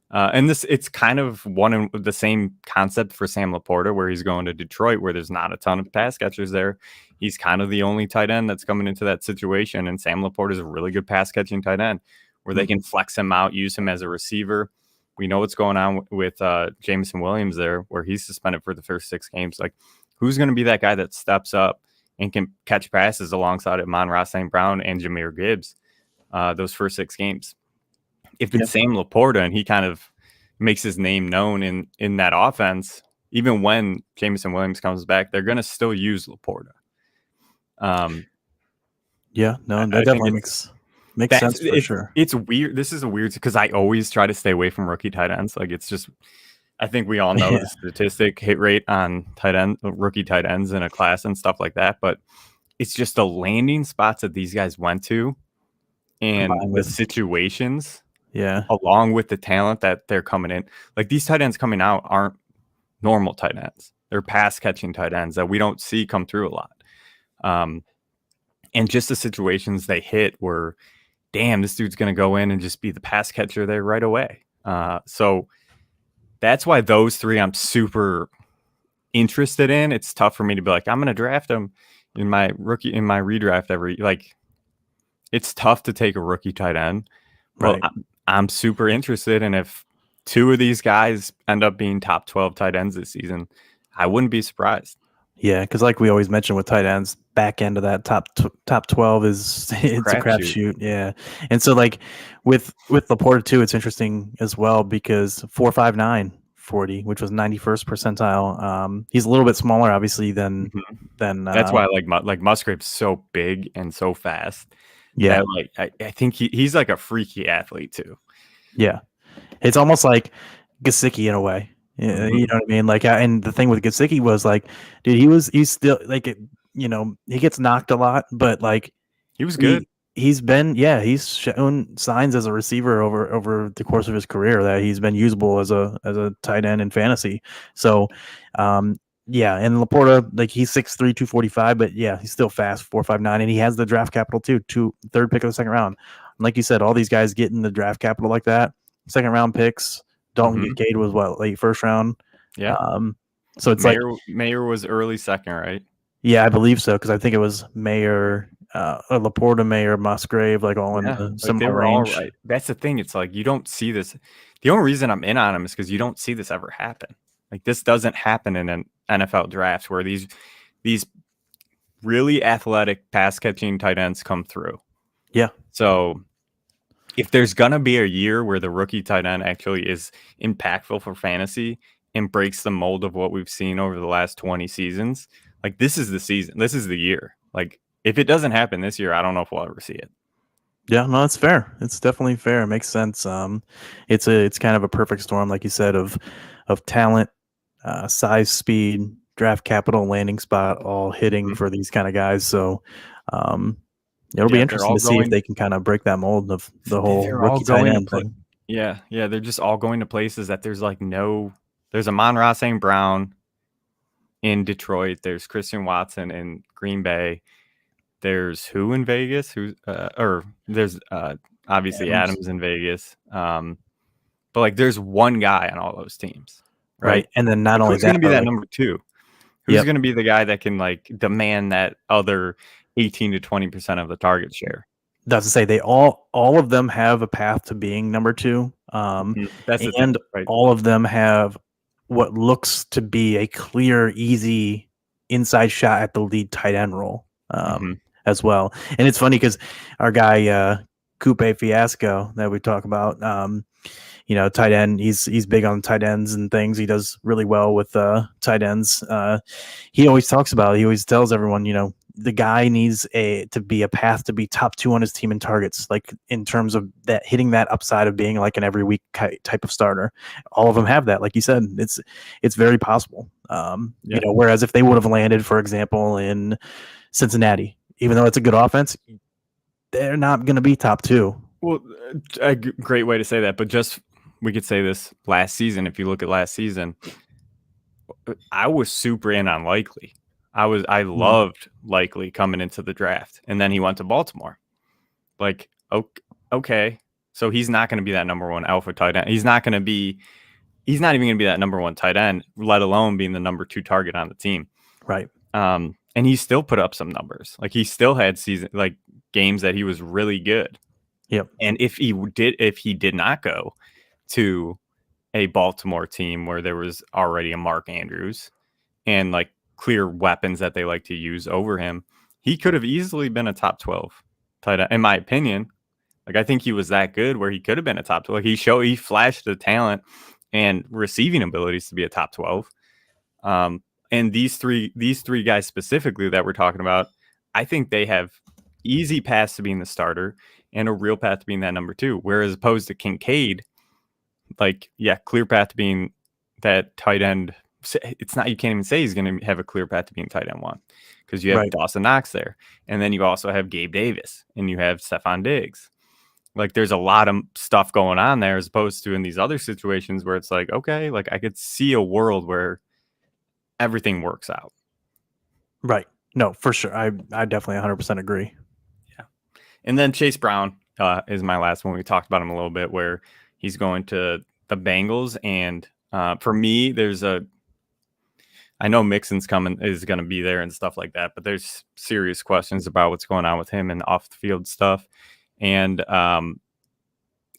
And it's kind of one and the same concept for Sam Laporta, where he's going to Detroit, where there's not a ton of pass catchers there. He's kind of the only tight end that's coming into that situation. And Sam Laporta is a really good pass catching tight end, where they can flex him out, use him as a receiver. We know what's going on with Jameson Williams there, where he's suspended for the first 6 games. Like, who's going to be that guy that steps up and can catch passes alongside Amon-Ra St. Brown and Jahmyr Gibbs those first 6 games? If it's Sam Laporta and he kind of makes his name known in that offense, even when Jameson Williams comes back, they're going to still use Laporta. That definitely makes sense for sure. It's weird. This is a weird, because I always try to stay away from rookie tight ends. Like, it's just, I think we all know the statistic hit rate on rookie tight ends in a class and stuff like that, but it's just the landing spots that these guys went to and the situations, along with the talent that they're coming in. Like, these tight ends coming out aren't normal tight ends. They're pass catching tight ends that we don't see come through a lot. And just the situations they hit were, damn, this dude's going to go in and just be the pass catcher there right away. So that's why those 3 I'm super interested in. It's tough for me to be like, I'm going to draft them in my redraft it's tough to take a rookie tight end, but Right. I'm super interested in if two of these guys end up being top 12 tight ends this season. I wouldn't be surprised. Yeah, because like we always mention with tight ends, back end of that top 12 is it's a Crapshoot. crapshoot. Yeah, and so like with Laporta too, it's interesting as well because 4.59 40, which was 91st percentile. He's a little bit smaller, obviously, than That's why I like Musgrave's so big and so fast. Yeah, That I think he's like a freaky athlete too. yeah. It's almost like Gesicki in a way. Yeah, Mhm. you know what I mean? Like, and the thing with Gesicki was like, dude, he's still like, he gets knocked a lot, but like He was good. he's shown signs as a receiver over the course of his career that he's been usable as a tight end in fantasy. So, yeah, and Laporta, like he's 6'3", 245, but yeah, he's still fast, 4.59, and he has the draft capital too, third pick of the second round. And like you said, all these guys getting the draft capital like that, second round picks. Dalton Mhm. Kincaid was what, late first round. Yeah. So it's like, Mayer was early second, right? yeah, I believe so because I think it was Mayer, Laporta, Mayer, Musgrave, like all in Yeah, a like they similar were all range. right. That's the thing. It's like you don't see this. The only reason I'm in on him is because you don't see this ever happen. Like this doesn't happen in an NFL draft where these really athletic pass catching tight ends come through. Yeah. So if there's gonna be a year where the rookie tight end actually is impactful for fantasy and breaks the mold of what we've seen over the last 20 seasons, like this is the season. This is the year. Like if it doesn't happen this year, I don't know if we'll ever see it. Yeah, no, it's fair. It's definitely fair. It makes sense. It's kind of a perfect storm, like you said, of talent, size, speed, draft capital, landing spot, all hitting Mhm. for these kind of guys. So, it'll be Yeah, they're interesting all to see if going. they can kind of break that mold of the whole They're all rookie tight going to end play. thing. Yeah, they're just all going to places that there's like no. There's a Amon-Ra St. Brown in Detroit. There's Christian Watson in Green Bay. There's who in Vegas? Or there's obviously Adams in Vegas. But like there's one guy on all those teams, right? Right. And then not Like only who's going that, to be but that like, number two? Who's yep. going to be the guy that can like demand that other 18 to 20% of the target share? That's to say they all of them have a path to being number two. That's the thing, And right? all of them have what looks to be a clear, easy inside shot at the lead tight end role, Mhm. as well. And it's funny because our guy Coupe Fiasco that we talk about, tight end. He's big on tight ends and things. He does really well with tight ends. He always talks about it. He always tells everyone, the guy needs to be a path to be top two on his team in targets, like in terms of that hitting that upside of being like an every week type of starter. All of them have that, like you said. It's very possible. Yeah. Whereas if they would have landed, for example, in Cincinnati, even though it's a good offense, they're not going to be top two. Well, a great way to say that, but we could say this last season. If you look at last season, I was super in on Likely. I loved Likely coming into the draft, and then he went to Baltimore. Like, okay, so he's not going to be that number one alpha tight end. He's not even going to be that number one tight end, let alone being the number two target on the team. Right. And he still put up some numbers. Like he still had games that he was really good. Yep. And if he did not go to a Baltimore team where there was already a Mark Andrews and like clear weapons that they like to use over him, he could have easily been a top 12 tight end, in my opinion. Like I think he was that good where he could have been a top 12. He flashed the talent and receiving abilities to be a top 12. And these three guys specifically that we're talking about, I think they have easy paths to being the starter and a real path to being that number two. Whereas opposed to Kincaid, clear path to being that tight end. It's not, you can't even say he's going to have a clear path to being tight end one because you have Right. Dawson Knox there. And then you also have Gabe Davis and you have Stephon Diggs. Like there's a lot of stuff going on there as opposed to in these other situations where it's like, okay, like I could see a world where everything works out. Right. No, for sure. I definitely 100% agree. Yeah. And then Chase Brown is my last one. We talked about him a little bit where he's going to the Bengals. And for me, there's I know Mixon's is going to be there and stuff like that, but there's serious questions about what's going on with him and off the field stuff. And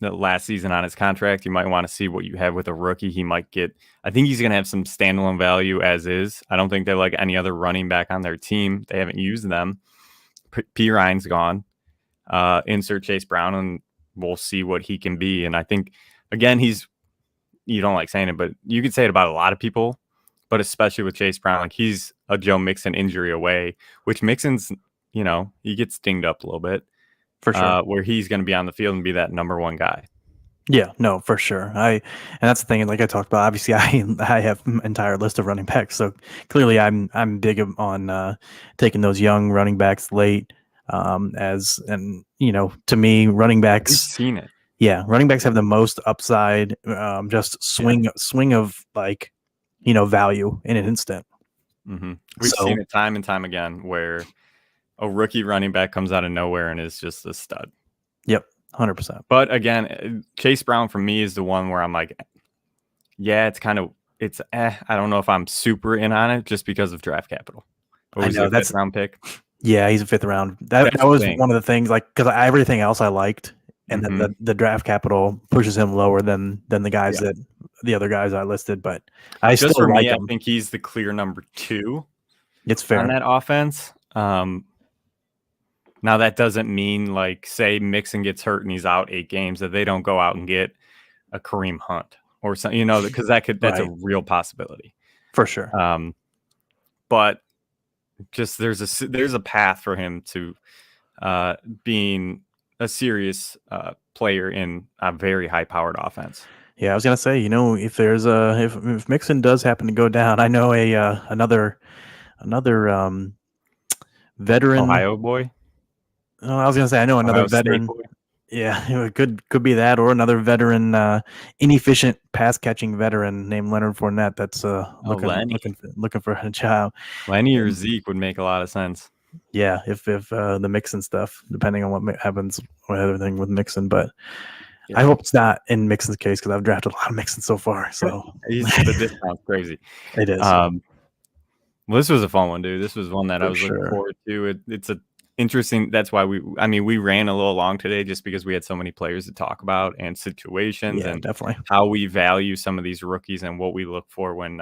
the last season on his contract, you might want to see what you have with a rookie. He might get, I think he's going to have some standalone value as is. I don't think they're like any other running back on their team. They haven't used them. P. Ryan's gone. Insert Chase Brown, and we'll see what he can be. And I think, again, you don't like saying it, but you could say it about a lot of people, but especially with Chase Brown, like he's a Joe Mixon injury away, which Mixon's, he gets dinged up a little bit. For sure. Where he's going to be on the field and be that number one guy. Yeah, no, for sure. And that's the thing. Like I talked about, obviously, I have an entire list of running backs. So clearly, I'm big on taking those young running backs late. To me, running backs. We've seen it. Yeah, running backs have the most upside. Just swing of value in an instant. Mm-hmm. We've seen it time and time again where a rookie running back comes out of nowhere and is just a stud. Yep, 100%. But again, Chase Brown for me is the one where I'm like, yeah, I don't know if I'm super in on it just because of draft capital. I know that's a 5th round pick. Yeah, he's a 5th round. That was one of the things, like, because everything else I liked, and then the draft capital pushes him lower than the guys that the other guys I listed. But I just still for like me, him. I think he's the clear number 2. It's fair on that offense. Now that doesn't mean, like, say Mixon gets hurt and he's out 8 games, that they don't go out and get a Kareem Hunt or something, because that's a real possibility for sure. But just there's a path for him to being a serious player in a very high powered offense. Yeah, I was gonna say, if there's if Mixon does happen to go down, I know another veteran Ohio boy. I was gonna say I know another veteran. Yeah, it could be that, or another veteran, inefficient pass catching veteran named Leonard Fournette. That's looking for a job. Lenny or Zeke would make a lot of sense. Yeah, if the Mixon stuff, depending on what happens with everything with Mixon, but I hope it's not in Mixon's case because I've drafted a lot of Mixon so far. So the discount's crazy. It is. Well, this was a fun one, dude. This was one that I was looking forward to. It's a interesting. That's why we ran a little long today just because we had so many players to talk about and situations and definitely how we value some of these rookies and what we look for when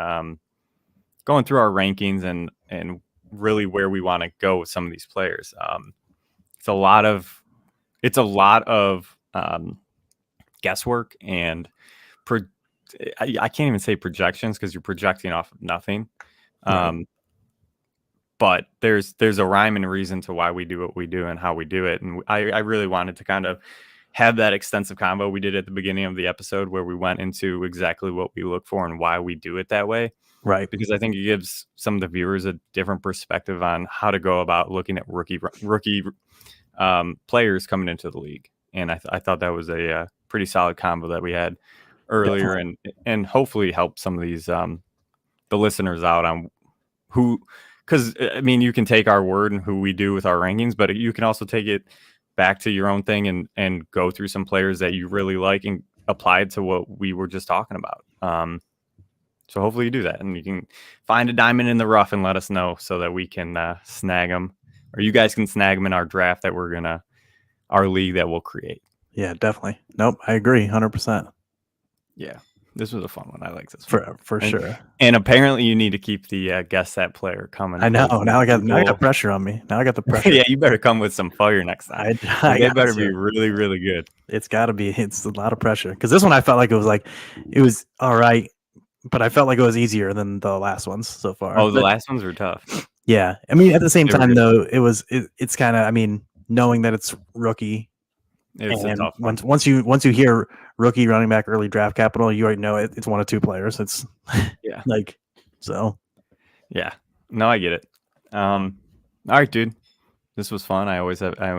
going through our rankings and really where we want to go with some of these players. It's a lot of guesswork and I can't even say projections because you're projecting off of nothing. But there's a rhyme and a reason to why we do what we do and how we do it. And I really wanted to kind of have that extensive convo we did at the beginning of the episode where we went into exactly what we look for and why we do it that way. Right. Because I think it gives some of the viewers a different perspective on how to go about looking at rookie players coming into the league. And I thought that was a pretty solid combo that we had earlier and hopefully help some of these the listeners out on who. Because, I mean, you can take our word and who we do with our rankings, but you can also take it back to your own thing and go through some players that you really like and apply it to what we were just talking about. So hopefully you do that and you can find a diamond in the rough and let us know so that we can snag them, or you guys can snag them in our draft that our league that we'll create. Yeah, definitely. Nope, I agree 100%. Yeah. This was a fun one. I like this one. For sure. And apparently you need to keep the guess that player coming. I know. Now I got pressure on me. Now I got the pressure. Yeah, you better come with some fire next time. They better be really, really good. It's got to be. It's a lot of pressure. Because this one I felt like it was all right, but I felt like it was easier than the last ones so far. Oh, the last ones were tough. Yeah. I mean, at the same time, though, it's kind of, I mean, knowing that it's rookie. It's a tough one. Once you hear rookie running back early draft capital, you already know it's one of 2 players. It's so. Yeah, no, I get it. All right, dude, this was fun. I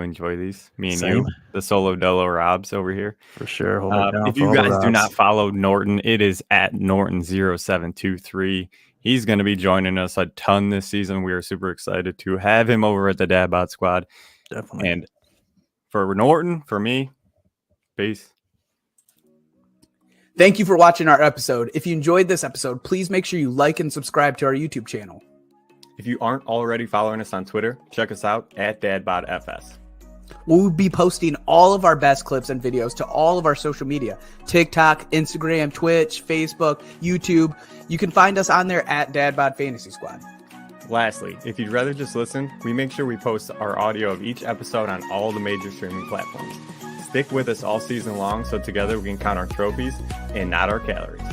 enjoy these. Me and you, the solo dolo Robs over here for sure. If you guys do not follow Norton, it is at Norton0723. He's going to be joining us a ton this season. We are super excited to have him over at the Dadbot Squad. Definitely. And for Norton, for me, peace. Thank you for watching our episode. If you enjoyed this episode, please make sure you like and subscribe to our YouTube channel. If you aren't already following us on Twitter, check us out at DadBodFS. We'll be posting all of our best clips and videos to all of our social media: TikTok, Instagram, Twitch, Facebook, YouTube. You can find us on there at DadBod Fantasy Squad. Lastly, if you'd rather just listen, we make sure we post our audio of each episode on all the major streaming platforms. Stick with us all season long so together we can count our trophies and not our calories.